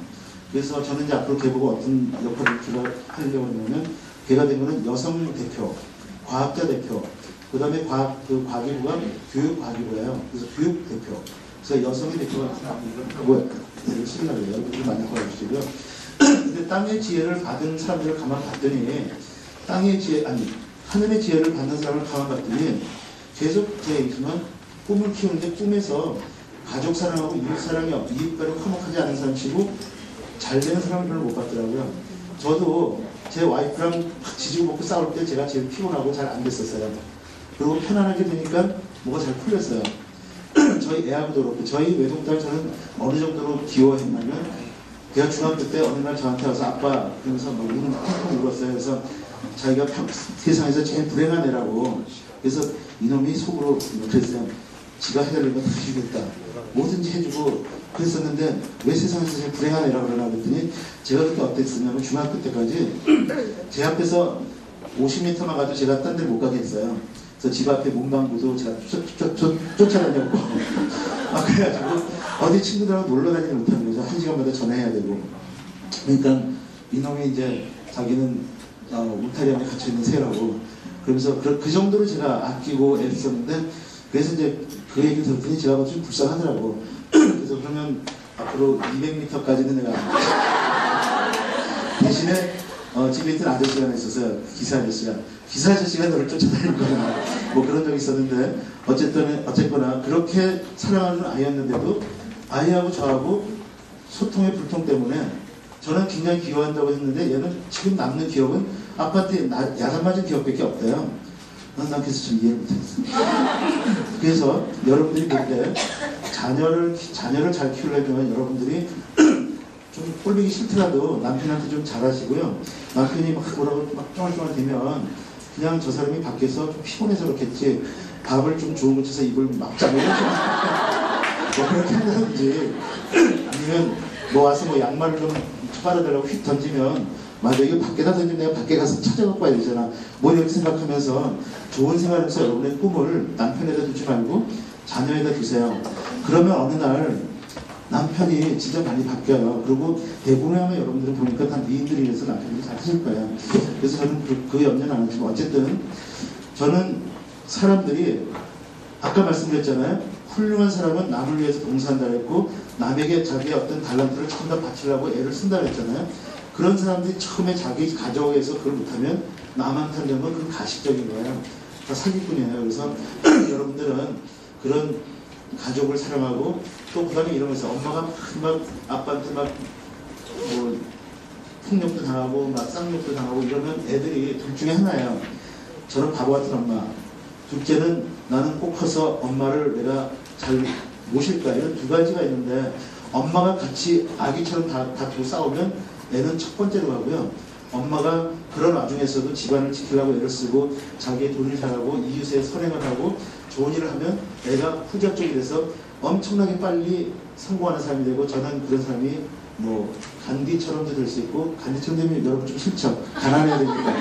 A: 그래서 저는 이제 앞으로 걔보고 어떤 역할을 하려고 하냐면 걔가 되면은 여성 대표, 과학자 대표, 그 다음에 과기부가 교육과기부예요. 그래서 교육 대표. 그래서 여성의 대표가 내를 쓰려고 해요. 여러분들 많이 도와주시고요. 근데 땅의 지혜를 받은 사람들을 가만 봤더니 하늘의 지혜를 받는 사람을 가만 봤더니 계속 제 얘기지만 꿈을 키우는데 꿈에서 가족 사랑하고 이웃 사랑이 이웃과를 화목하지 않은 사람 치고 잘 되는 사람을 별로 못 봤더라고요. 저도 제 와이프랑 지지고 볶고 싸울 때 제가 제일 피곤하고 잘 안 됐었어요. 그리고 편안하게 되니까 뭐가 잘 풀렸어요. 저희 애하고도 그렇고 저희 외동딸 저는 어느 정도로 귀여워했냐면 걔가 중학교 때 어느 날 저한테 와서 아빠 그러면서 막 펑펑 울었어요. 그래서 자기가 세상에서 제일 불행한 애라고. 그래서 이놈이 속으로 그랬어요. 지가 해달라는 건 다 해주겠다. 뭐든지 해주고 그랬었는데 왜 세상에서 제일 불행한 애라고 그러나 그랬더니 제가 그때 어땠었냐면 중학교 때까지 제 앞에서 50m만 가도 제가 딴 데를 못 가게 했어요. 그래서 집 앞에 문방구도 제가 쫓아다녔고 그래가지고 어디 친구들하고 놀러 다니지 못하는 거죠. 1시간마다 전화해야 되고. 그러니까 이놈이 이제 자기는 울타리 안에 갇혀있는 새라고 그러면서 그 정도로 제가 아끼고 애썼는데 그래서 이제 그 얘기 들었더니 제가 좀 불쌍하더라고. 그래서 그러면 앞으로 200m까지는 내가 대신에 집에 있던 아저씨가 하나 있었어요. 기사 아저씨가 너를 쫓아다닐 거구나. 뭐 그런 적이 있었는데 어쨌거나 그렇게 사랑하는 아이였는데도 아이하고 저하고 소통의 불통 때문에 저는 굉장히 귀여워한다고 했는데 얘는 지금 남는 기억은 아빠한테 야단 맞은 기억밖에 없대요. 난 그래서 좀 이해를 못했어요. 그래서 여러분들이 볼 때 자녀를 잘 키우려면 여러분들이 좀 꼴보기 싫더라도 남편한테 좀 잘하시고요. 남편이 막 뭐라고 막 쫑알쫑알 되면 그냥 저 사람이 밖에서 좀 피곤해서 그렇겠지 밥을 좀 좋은 거 쳐서 입을 막 짜고 뭐 그렇게 한다든지 아니면 뭐 와서 뭐 양말을 좀 빨아달라고 휙 던지면 맞아 이거 밖에다 던지면 내가 밖에 가서 찾아갖고 와야 되잖아. 뭐 이렇게 생각하면서 좋은 생활하면서 여러분의 꿈을 남편에다 두지 말고 자녀에다 두세요. 그러면 어느 날 남편이 진짜 많이 바뀌어요. 그리고 대부분의 하면 여러분들은 보니까 다 미인들이 이래서 남편들이 잘 하실 거예요. 그래서 저는 그 염려는 안 하시고 어쨌든 저는 사람들이 아까 말씀드렸잖아요. 훌륭한 사람은 남을 위해서 봉사한다 그랬고 남에게 자기의 어떤 달란트를 처음 다 바치려고 애를 쓴다 그랬잖아요. 그런 사람들이 처음에 자기 가족에서 그걸 못하면 남한테 하려는 건 그건 가식적인 거예요. 다 사기꾼이에요. 그래서 여러분들은 그런 가족을 사랑하고 또 그 다음에 이러면서 엄마가 막 아빠한테 막 뭐 폭력도 당하고 막 쌍욕도 당하고 이러면 애들이 둘 중에 하나예요. 저는 바보 같은 엄마. 둘째는 나는 꼭 커서 엄마를 내가 잘 모실까? 이런 두 가지가 있는데 엄마가 같이 아기처럼 다투고 싸우면 애는 첫 번째로 가고요. 엄마가 그런 와중에서도 집안을 지키려고 애를 쓰고 자기의 돈을 잘하고 이웃에 선행을 하고 좋은 일을 하면 애가 후자 쪽이 돼서 엄청나게 빨리 성공하는 사람이 되고, 저는 그런 사람이 뭐 간디처럼도 될 수 있고, 간디처럼 되면 여러분 좀 싫죠. 가난해야 되니까.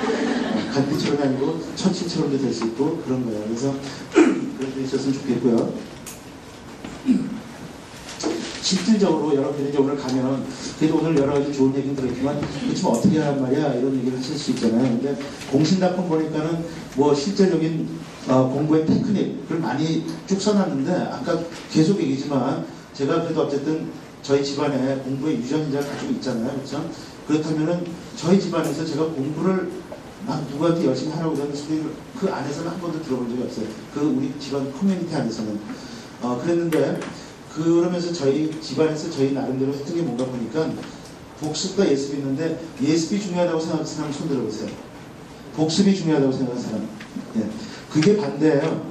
A: 간디처럼이 아니고 천치처럼도 될 수 있고 그런 거예요. 그래서 그렇게 있었으면 좋겠고요. 실질적으로 여러분들이 이제 오늘 가면, 그래도 오늘 여러 가지 좋은 얘기는 들었지만, 그렇지만 어떻게 하란 말이야? 이런 얘기를 하실 수 있잖아요. 근데 공신답품 보니까는 뭐 실제적인 공부의 테크닉을 많이 쭉 써놨는데, 아까 계속 얘기지만, 제가 그래도 어쨌든 저희 집안에 공부의 유전자가 가지고 있잖아요. 그렇죠? 그렇다면은 저희 집안에서 제가 공부를 막 누구한테 열심히 하라고 그러는 소리를 그 안에서는 한 번도 들어본 적이 없어요. 그 우리 집안 커뮤니티 안에서는. 그랬는데, 그러면서 저희 집안에서 저희 나름대로 했던 게 뭔가 보니까 복습과 예습이 있는데, 예습이 중요하다고 생각하는 사람 손 들어보세요. 복습이 중요하다고 생각하는 사람. 예. 그게 반대예요.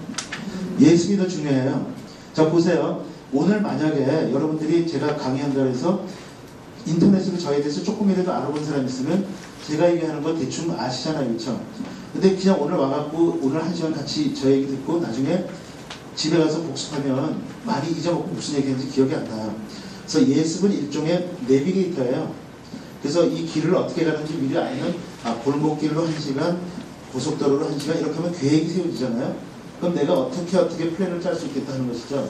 A: 예습이 더 중요해요. 자, 보세요. 오늘 만약에 여러분들이 제가 강의한다고 해서 인터넷으로 저에 대해서 조금이라도 알아본 사람 있으면 제가 얘기하는 거 대충 아시잖아요. 그렇죠? 근데 그냥 오늘 와갖고 오늘 1시간 같이 저 얘기 듣고 나중에 집에 가서 복습하면 많이 잊어먹고 무슨 얘기했는지 기억이 안 나요. 그래서 예습은 일종의 내비게이터예요. 그래서 이 길을 어떻게 가는지 미리 알면, 골목길로 1시간, 고속도로로 1시간, 이렇게 하면 계획이 세워지잖아요. 그럼 내가 어떻게 플랜을 짤 수 있겠다는 것이죠.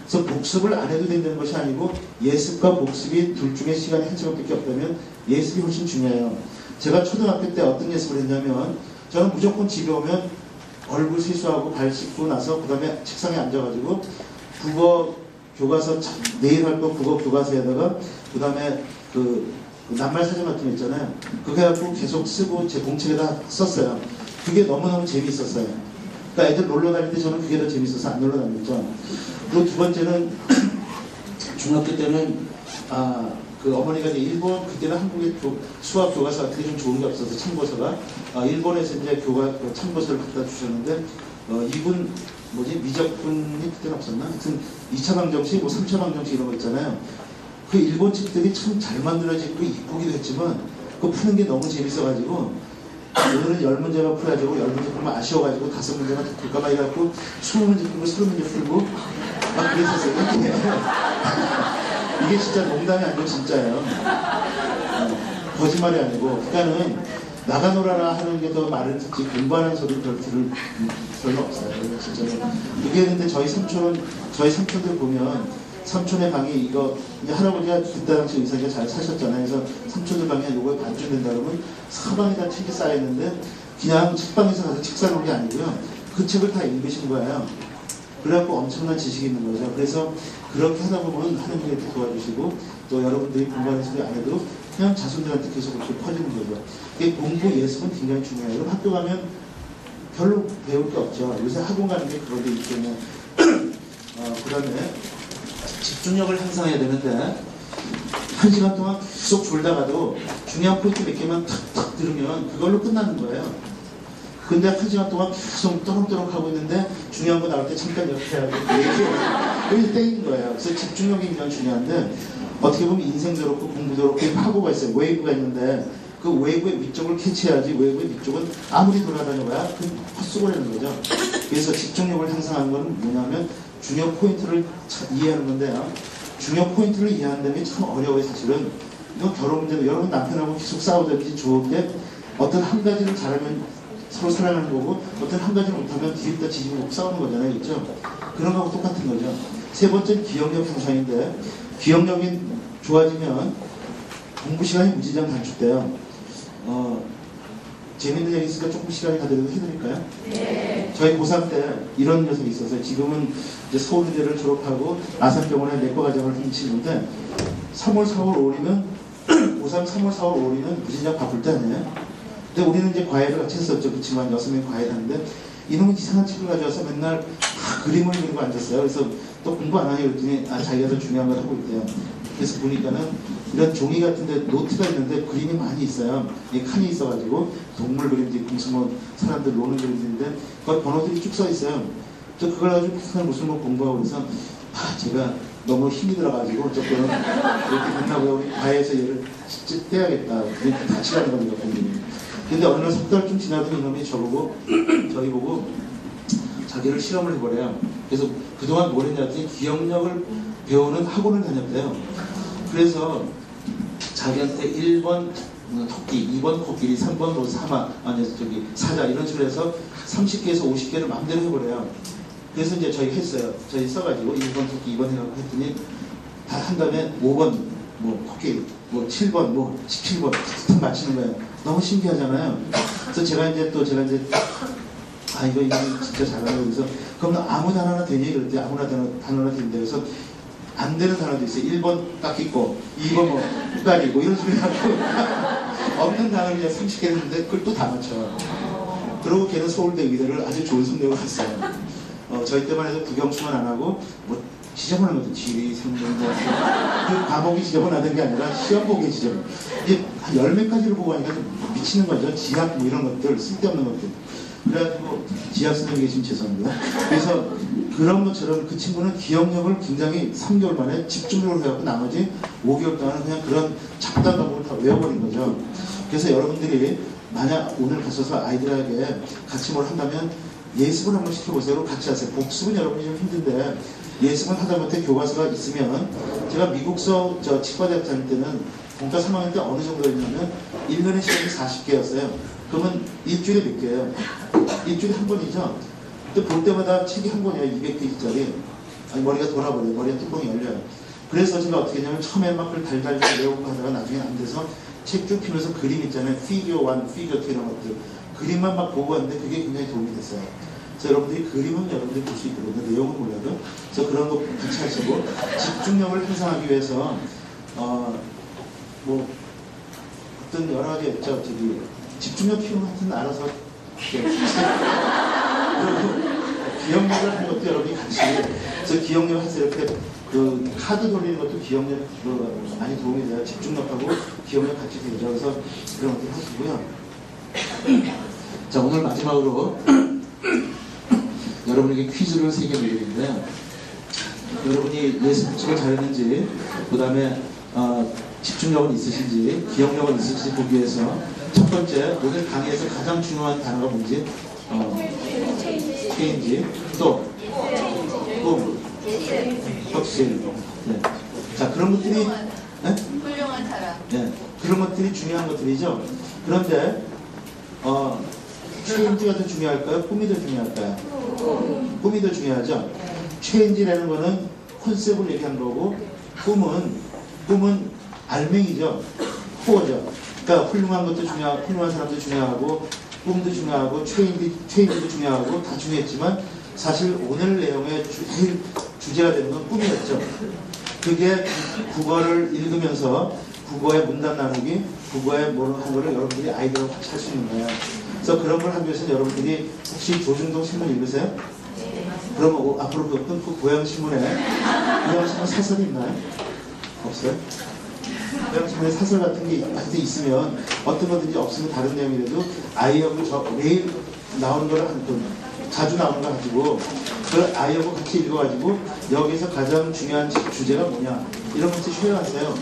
A: 그래서 복습을 안 해도 된다는 것이 아니고, 예습과 복습이 둘 중에 시간이 1시간밖에 없다면 예습이 훨씬 중요해요. 제가 초등학교 때 어떤 예습을 했냐면, 저는 무조건 집에 오면 얼굴 세수하고 발 씻고 나서 그 다음에 책상에 앉아가지고 국어 교과서, 내일 할 거 국어 교과서에다가 그 다음에 그 낱말 사전 같은 거 있잖아요. 그거 해갖고 계속 쓰고 제 공책에다 썼어요. 그게 너무너무 재미있었어요. 그러니까 애들 놀러 다닐 때 저는 그게 더 재밌어서 안 놀러 다녔죠. 그리고 두 번째는 중학교 때는 그 어머니가 이제 일본, 그때는 한국의 수학 교과서 같은 게 좀 좋은 게 없어서 참고서가 일본에서 이제 참고서를 갖다 주셨는데, 이분 미적분이 그때는 없었나? 하여튼 2차 방정식, 뭐 3차 방정식 이런 거 있잖아요. 그 일본 책들이 참 잘 만들어지고 이쁘기도 했지만 그거 푸는 게 너무 재밌어가지고, 오늘은 10문제만 풀어야지고 10문제 풀면 아쉬워가지고 5문제만 더 풀까봐 해갖고 20문제 풀고 30문제 풀고 막 그랬었어요. 이게 진짜 농담이 아니고 진짜예요. 거짓말이 아니고. 그러니까는 나가 놀아라 하는 게 더 말을 듣지 공부하는 소리를 별로 없어요. 진짜로. 그게 근데 저희 삼촌들 보면, 삼촌의 방이 이거, 이제 할아버지가 그때 당시 의사가 잘 사셨잖아요. 그래서 삼촌들 방에 요거에 반쯤된다 그러면 사방에다 책이 쌓여있는데, 그냥 책방에서 가서 책 사놓은 게 아니고요. 그 책을 다 읽으신 거예요. 그래갖고 엄청난 지식이 있는 거죠. 그래서 그렇게 하다 보면 하느님이 도와주시고, 또 여러분들이 공부하는 소리 안 해도 그냥 자손들한테 계속 그렇게 퍼지는 거죠. 이게 공부 예습은 굉장히 중요해요. 그럼 학교 가면 별로 배울 게 없죠. 요새 학원 가는 게 그런 게 있기 때문에. 그 다음에 집중력을 향상해야 되는데, 1시간 동안 계속 졸다가도 중요한 포인트 몇 개만 탁탁 들으면 그걸로 끝나는 거예요. 근데 1시간 동안 계속 또록또록 하고 있는데 중요한 거 나올 때 잠깐 옆에 하고 여기 땡인 거예요. 그래서 집중력이 굉장히 중요한데, 어떻게 보면 인생도 그렇고 공부도 그렇고 파고가 있어요. 웨이브가 있는데 그 웨이브의 위쪽을 캐치해야지, 웨이브의 위쪽은 아무리 돌아다녀봐야 그 헛수고라는 거죠. 그래서 집중력을 향상하는 건 뭐냐면 중요 포인트를 이해하는 건데요. 중요 포인트를 이해한다면 참 어려워요. 사실은 이거 결혼 문제도, 여러분 남편하고 계속 싸우든지 좋을 때 어떤 한 가지를 잘하면 서로 사랑하는 거고, 어떤 한 가지를 못하면 뒤집다 뒤집고 싸우는 거잖아요. 그렇죠? 그런 거하고 똑같은 거죠. 세 번째는 기억력 향상인데, 기억력이 좋아지면 공부 시간이 무지장 단축돼요. 재밌는 얘기 있으니까 조금 시간이 가더라도 해드릴까요? 네. 저희 고3 때 이런 녀석이 있었어요. 지금은 이제 서울대를 졸업하고 아산병원에 내과 과정을 훔치는데, 3월, 4월, 5월이면 고3 3월, 4월, 5월이면 무지장 바쁠 때 아니에요? 근데 우리는 이제 과외를 같이 했었죠. 그치만 6명이 과외를 하는데, 이놈은 이상한 책을 가져와서 맨날 그림을 그리고 앉았어요. 그래서 또 공부 안 하니 그랬더니 자기가 더 중요한 걸 하고 있대요. 그래서 보니까는 이런 종이 같은데 노트가 있는데 그림이 많이 있어요. 이 칸이 있어가지고 동물 그림도 있고 무슨 뭐 사람들 노는 그림도 있는데 그걸 번호들이 쭉 써 있어요. 저 그걸 가지고 비슷한 무슨 뭐 공부하고 그래서 제가 너무 힘이 들어가지고 조금 이렇게 됐나고요. 우리 과외에서 얘를 직접 떼야겠다. 같이 가는 겁니다, 공부는. 근데 어느 날 석 달쯤 지나더니 이놈이 저희 보고 자기를 실험을 해보래요. 그래서 그동안 뭘 했냐 했더니 기억력을 배우는 학원을 다녔대요. 그래서 자기한테 1번 토끼, 2번 코끼리, 3번 뭐 사자 이런 식으로 해서 30개에서 50개를 마음대로 해보래요. 그래서 이제 저희 했어요. 저희 써가지고 1번 토끼, 2번 해갖고 했더니 다 한 다음에 5번 뭐 코끼리, 뭐 7번, 뭐 17번 탁 맞히는 거예요. 너무 신기하잖아요. 그래서 제가 이제 이거 진짜 잘하는 그래서 그럼 아무 단어나 되니? 그랬더니 아무나 단어나 된대. 그래서 안 되는 단어도 있어요. 1번 딱 있고 2번 뭐 헷갈리고 이런 소리 하고 없는 단어를 이제 30개 했는데 그걸 또 다 맞춰. 그러고 걔는 서울대 의대를 아주 좋은 성적으로 갔어요. 저희 때만 해도 국영수만 안 하고 뭐 지저분한 것도 지리, 생명과 그 과목이 지저분하던 게 아니라 시험 보기 지저분. 이게 한 10몇 가지를 보고 하니까 좀 미치는 거죠. 지학 뭐 이런 것들, 쓸데없는 것들. 그래가지고 지학 선생님 계시면 죄송합니다. 그래서 그런 것처럼 그 친구는 기억력을 굉장히 3개월 만에 집중력으로 해갖고 나머지 5개월 동안은 그냥 그런 잡다한 과목을 다 외워버린 거죠. 그래서 여러분들이 만약 오늘 가셔서 아이들에게 같이 뭘 한다면 예습을 한번 시켜보세요. 같이 하세요. 복습은 여러분이 좀 힘든데 예습을 하다못해 교과서가 있으면 제가 미국서 치과대학 다닐 때는 본과 3학년 때 어느 정도 했냐면 1년에 시간이 40개였어요. 그러면 일주일에 몇 개예요? 일주일에 한 번이죠. 근데 볼 때마다 책이 한 권이에요. 200페이지짜리. 아니, 머리가 돌아버려요. 머리가 뚜껑이 열려요. 그래서 제가 어떻게 했냐면 처음에 막 그걸 달달달 외우고 하다가 나중에 안 돼서 책 쭉 피면서 그림 있잖아요. 피규어 1, 피규어 2 이런 것들. 그림만 막 보고 왔는데 그게 굉장히 도움이 됐어요. 그래서 여러분들이 그림은 여러분들이 볼 수 있거든요. 내용은 몰라도. 그래서 그런 거 같이 하시고 집중력을 향상하기 위해서 뭐 어떤 여러 가지 있죠. 집중력 키우는 하여튼 알아서 기억력을 하는 것도 여러분이 같이 그래서 기억력 해서 이렇게 그 카드 돌리는 것도 기억력으로 많이 도움이 돼요. 집중력하고 기억력 같이 되죠. 그래서 그런 것들 하시고요. 자, 오늘 마지막으로 여러분에게 퀴즈를 3개 드리는데요. 여러분이 예습 복습을 잘했는지, 그 다음에 집중력은 있으신지, 기억력은 있으신지 보기 위해서 첫 번째, 오늘 강의에서 가장 중요한 단어가 뭔지, 체인지, 또 꿈, 혁신. 네. 자, 그런 것들이
B: 훌륭한 사람.
A: 네, 그런 것들이 중요한 것들이죠. 그런데 체인지가 더 중요할까요? 꿈이 더 중요할까요? 꿈이 더 중요하죠. 체인지라는 거는 컨셉을 얘기한 거고, 꿈은 알맹이죠. 코어죠. 그러니까 훌륭한 것도 중요하고, 훌륭한 사람도 중요하고, 꿈도 중요하고, 체인지도 중요하고, 다 중요했지만 사실 오늘 내용의 제일 주제가 되는 건 꿈이었죠. 그게 국어를 읽으면서 국어의 문단 나누기, 국어의 뭐 하는 거를 여러분들이 아이들하고 같이 할 수 있는 거예요. 그래서 그런 걸 하기 위해서 여러분들이 혹시 조중동 신문 읽으세요? 그럼 앞으로 그 고향신문에 고향신문 사설이 있나요? 없어요? 고향신문에 사설 같은 게 있으면 어떤 거든지 없으면 다른 내용이라도 아이하고 매일 나오는 걸 자주 나오는 거 가지고 그걸 아이하고 같이 읽어가지고 여기서 가장 중요한 주제가 뭐냐 이런 것을 쉐어하세요.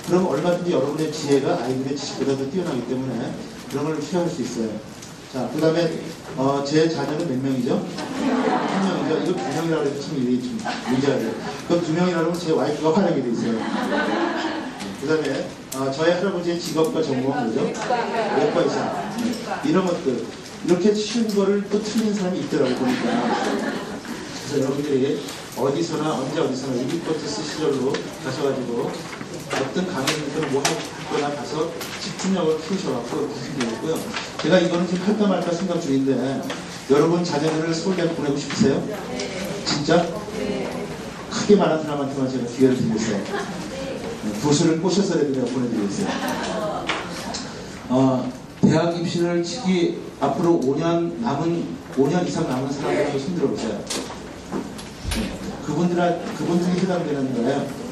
A: 그럼 얼마든지 여러분의 지혜가 아이들의 지식보다 더 뛰어나기 때문에 그런 걸 쉐어할 수 있어요. 자, 그 다음에 제 자녀는 몇 명이죠? 1명이죠. 이거 2명이라고 해서 참 일이 좀 문제가 돼요. 그럼 2명이라면 제 와이프가 화나게 돼 있어요. 그 다음에 저희 할아버지의 직업과 전공은 뭐죠? 외과의사. 이런 것들. 이렇게 쉬운 거를 또 틀린 사람이 있더라고요, 보니까. 그래서 여러분들이 어디서나 언제 어디서나 유비쿼터스 시절로 가셔가지고 어떤 강의를 뭐 하거나 가서 집중력을 키우셔갖고 이렇게 하시면 되겠고요. 제가 이거는 지금 할까 말까 생각 중인데 여러분 자녀들을 서울대에 보내고 싶으세요? 진짜? 크게 말한 사람한테만 제가 기회를 드리겠어요. 교수를 꼬셔서라도 내가 보내드리겠어요. 대학 입시를 치기 앞으로 5년 이상 남은 사람들도 힘들어 보세요. 그분들이 해당되는 거예요.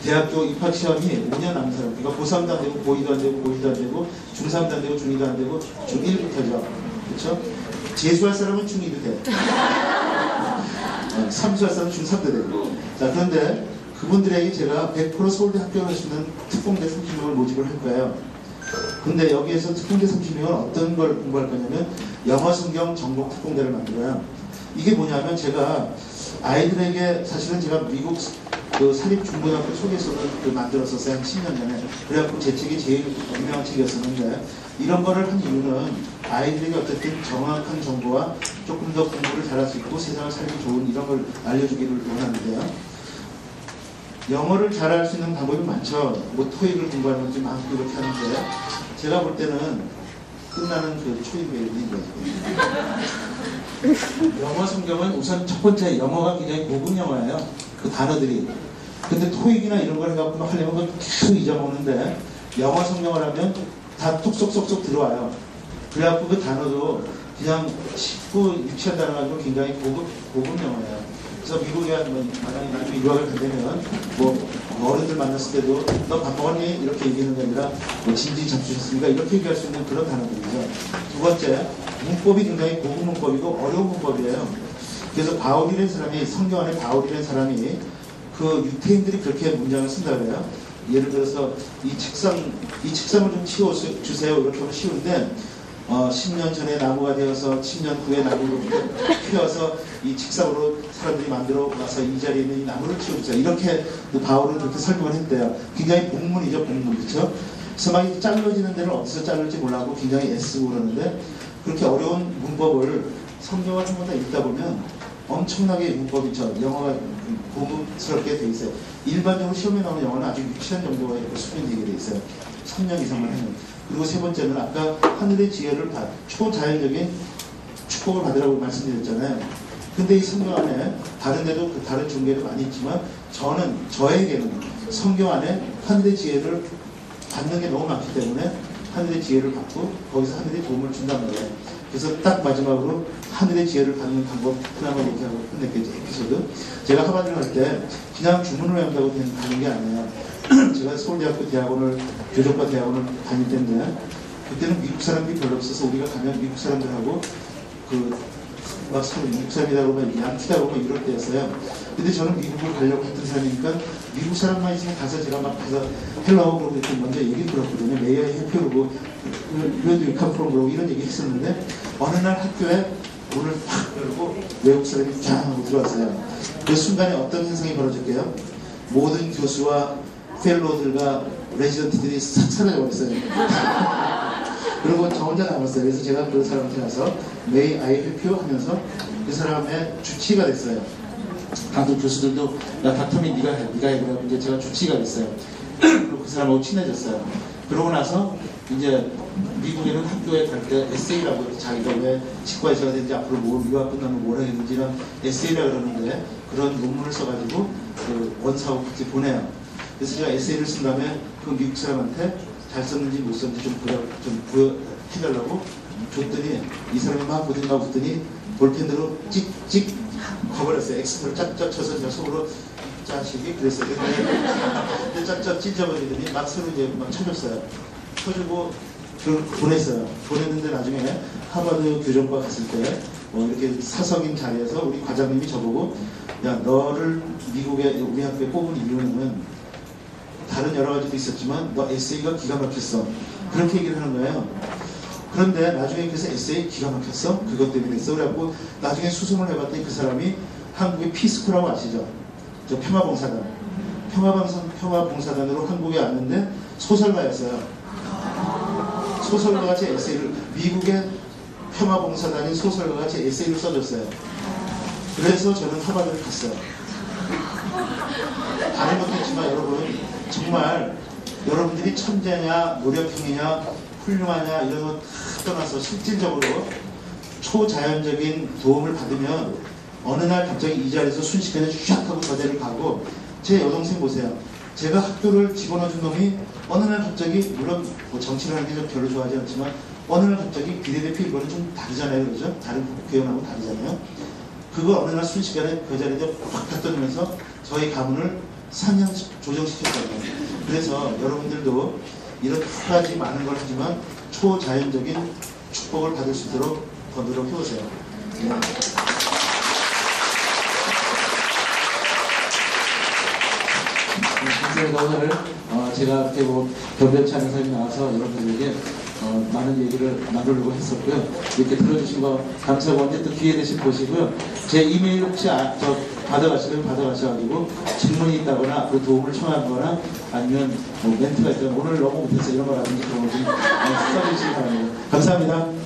A: 대학교 입학 시험이 5년 남은 사람. 그러니까 고3도 안 되고, 고2도 안 되고, 고1도 안 되고, 중3도 안 되고, 중2도 안 되고, 중1부터죠. 그렇죠? 재수할 사람은 중2도 돼. 삼수할사는 중3때 되고. 자, 그런데 그분들에게 제가 100% 서울대 합격할 수 있는 특공대 30명을 모집을 할 거예요. 근데 여기에서 특공대 30명은 어떤 걸 공부할 거냐면 영어 성경 전공 특공대를 만들어요. 이게 뭐냐면 제가 아이들에게 사실은 제가 미국 그 사립중고등학교 소개서를 만들었었어요. 한 10년 전에. 그래갖고 제 책이 제일 유명한 책이었었는데 이런 거를 한 이유는 아이들에게 어쨌든 정확한 정보와 조금 더 공부를 잘할 수 있고 세상을 살기 좋은 이런 걸 알려주기를 원하는데요. 영어를 잘할 수 있는 방법이 많죠. 뭐 토익을 공부하는 건지 많고 이렇게 하는데 제가 볼 때는 끝나는 그 초입의 거죠. 영어 성경은 우선 첫 번째 영어가 굉장히 고급 영어예요. 그 단어들이. 근데 토익이나 이런 걸 해갖고 하려면 그걸 계속 잊어먹는데 영어 성경을 하면 다 톡쏙쏙쏙 들어와요. 그래갖고 그 단어도 그냥 쉽고 유치한 단어 가지고 굉장히 고급 영어예요. 그래서 미국에 만약에 나중에 유학을 가려면 뭐 어른들 만났을 때도 너 밥 먹었니? 이렇게 얘기하는 게 아니라 뭐 진지 잡수셨습니까? 이렇게 얘기할 수 있는 그런 단어들이죠. 두 번째, 문법이 굉장히 고급 문법이고 어려운 문법이에요. 그래서 바울이라는 사람이, 성경 안에 바울이라는 사람이 그 유태인들이 그렇게 문장을 쓴다 그래요. 예를 들어서 이 책상을 좀 치워주세요. 이렇게 하면 쉬운데 10년 전에 나무가 되어서 10년 후에 나무로 피어서 이 책상으로 사람들이 만들어 와서 이 자리에 있는 이 나무를 치워주세요. 이렇게 바울은 그렇게 설명을 했대요. 굉장히 복문이죠, 복문. 그렇죠? 그래서 막 잘라지는 데는 어디서 자를지 몰라고 굉장히 애쓰고 그러는데 그렇게 어려운 문법을 성경을 한 번 다 읽다 보면 엄청나게 문법이죠. 영어가 고급스럽게 돼 있어요. 일반적으로 시험에 나오는 영어는 아주 유치한 정도의 수준이 되게 돼 있어요. 3년 이상만 하면. 그리고 세 번째는 아까 하늘의 지혜를 초자연적인 축복을 받으라고 말씀드렸잖아요. 근데 이 성경 안에 다른 데도 다른 종교도 많이 있지만 저에게는 성경 안에 하늘의 지혜를 받는 게 너무 많기 때문에 하늘의 지혜를 받고 거기서 하늘의 도움을 준단 말이에요. 그래서 딱 마지막으로 하늘의 지혜를 받는 방법 하나만 얘기하고 끝냈겠죠. 에피소드. 제가 하바드를 할 때 그냥 주문을 외운다고 가는 게 아니에요. 제가 서울대학교 대학원을 교정과 대학원을 다닐 때인데 그때는 미국 사람들이 별로 없어서 우리가 가면 미국 사람들하고 막 미국 사람이다 보면 양치다 보면 이럴 때였어요. 근데 저는 미국을 가려고 했던 사람이니까 미국 사람만 있으면 가서 제가 막 가서 헬로우 그러고 이렇게 먼저 얘기를 들었거든요. 메이어의 해피로고 Where do you come from? 그러고 이런 얘기 했었는데 어느 날 학교에 문을 팍 열고 외국 사람이 쫙 하고 들어왔어요. 그 순간에 어떤 현상이 벌어질게요? 모든 교수와 펠로우들과 레지던트들이 싹 사라져버렸어요. 그리고 저 혼자 남았어요. 그래서 제가 그 사람한테 가서 May I help you? 하면서 그 사람의 주치의가 됐어요. 다들 교수들도 야 닥터미 네가 해 그러고 이제 제가 주치의가 됐어요. 그리고 그 사람하고 친해졌어요. 그러고 나서 이제 미국에는 학교에 갈 때 에세이라고 자기가 왜 치과의사가 되는지 앞으로 유학 끝나면 뭘 하겠는지 이런 에세이라 그러는데 그런 논문을 써가지고 그 원사하고 같이 보내요. 그래서 제가 에세이를 쓴 다음에 그 미국 사람한테 잘 썼는지 못 썼는지 좀 보여해달라고 줬더니 이 사람이 막 보든가 봤더니 볼펜으로 찍찍 가버렸어요. 엑스프를 짝짝 쳐서 제가 속으로 짜식이 그랬어요. 근데 짝짝 찢어버리더니 막 서로 이제 막 쳐줬어요. 쳐주고 그걸 보냈어요. 보냈는데 나중에 하버드 교정과 갔을 때 이렇게 사석인 자리에서 우리 과장님이 저보고 야 너를 미국에 우리 학교에 뽑은 이유는 다른 여러 가지도 있었지만 너 에세이가 기가 막혔어. 그렇게 얘기를 하는 거예요. 그런데 나중에 그래서 에세이 기가 막혔어? 그것 때문에 했어. 그래갖고 나중에 수송을 해봤더니 그 사람이 한국의 피스코라고 아시죠? 저 평화봉사단. 평화봉사단으로 한국에 왔는데 소설가였어요. 소설가가 제 에세이를, 미국의 평화봉사단인 소설가가 제 에세이를 써줬어요. 그래서 저는 하버드를 갔어요. 다른 것도 있지만 여러분, 정말 여러분들이 천재냐, 노력형이냐, 훌륭하냐 이런 거 다 떠나서 실질적으로 초자연적인 도움을 받으면 어느 날 갑자기 이 자리에서 순식간에 쫙 하고 저 자리를 가고 제 여동생 보세요. 제가 학교를 집어넣어준 놈이 어느 날 갑자기 물론 뭐 정치를 하는 게 좀 별로 좋아하지 않지만 어느 날 갑자기 비례대표 이거는 좀 다르잖아요. 그죠? 다른 국회의원하고 다르잖아요. 그걸 어느 날 순식간에 그 자리에 확 갖다 주면서 저희 가문을 3년 조정시켰잖아요. 그래서 여러분들도 이런 여러 가지 많은 걸 하지만 초자연적인 축복을 받을 수 있도록 더 노력해보세요. 네.
C: 그래서 오늘 제가 이렇게 뭐 변변치 않은 사람이 나와서 여러분들에게 많은 얘기를 나누려고 했었고요. 이렇게 들어주신 거 감사하고 언제 또 기회 되실 보시고요. 제 이메일 혹시 받아가시면 받아가셔가지고 질문이 있다거나 앞으로 도움을 청하거나 아니면 뭐 멘트가 있다면 오늘 너무 못해서 이런 거라든지 그런 거좀 써주시기 바랍니다. 감사합니다.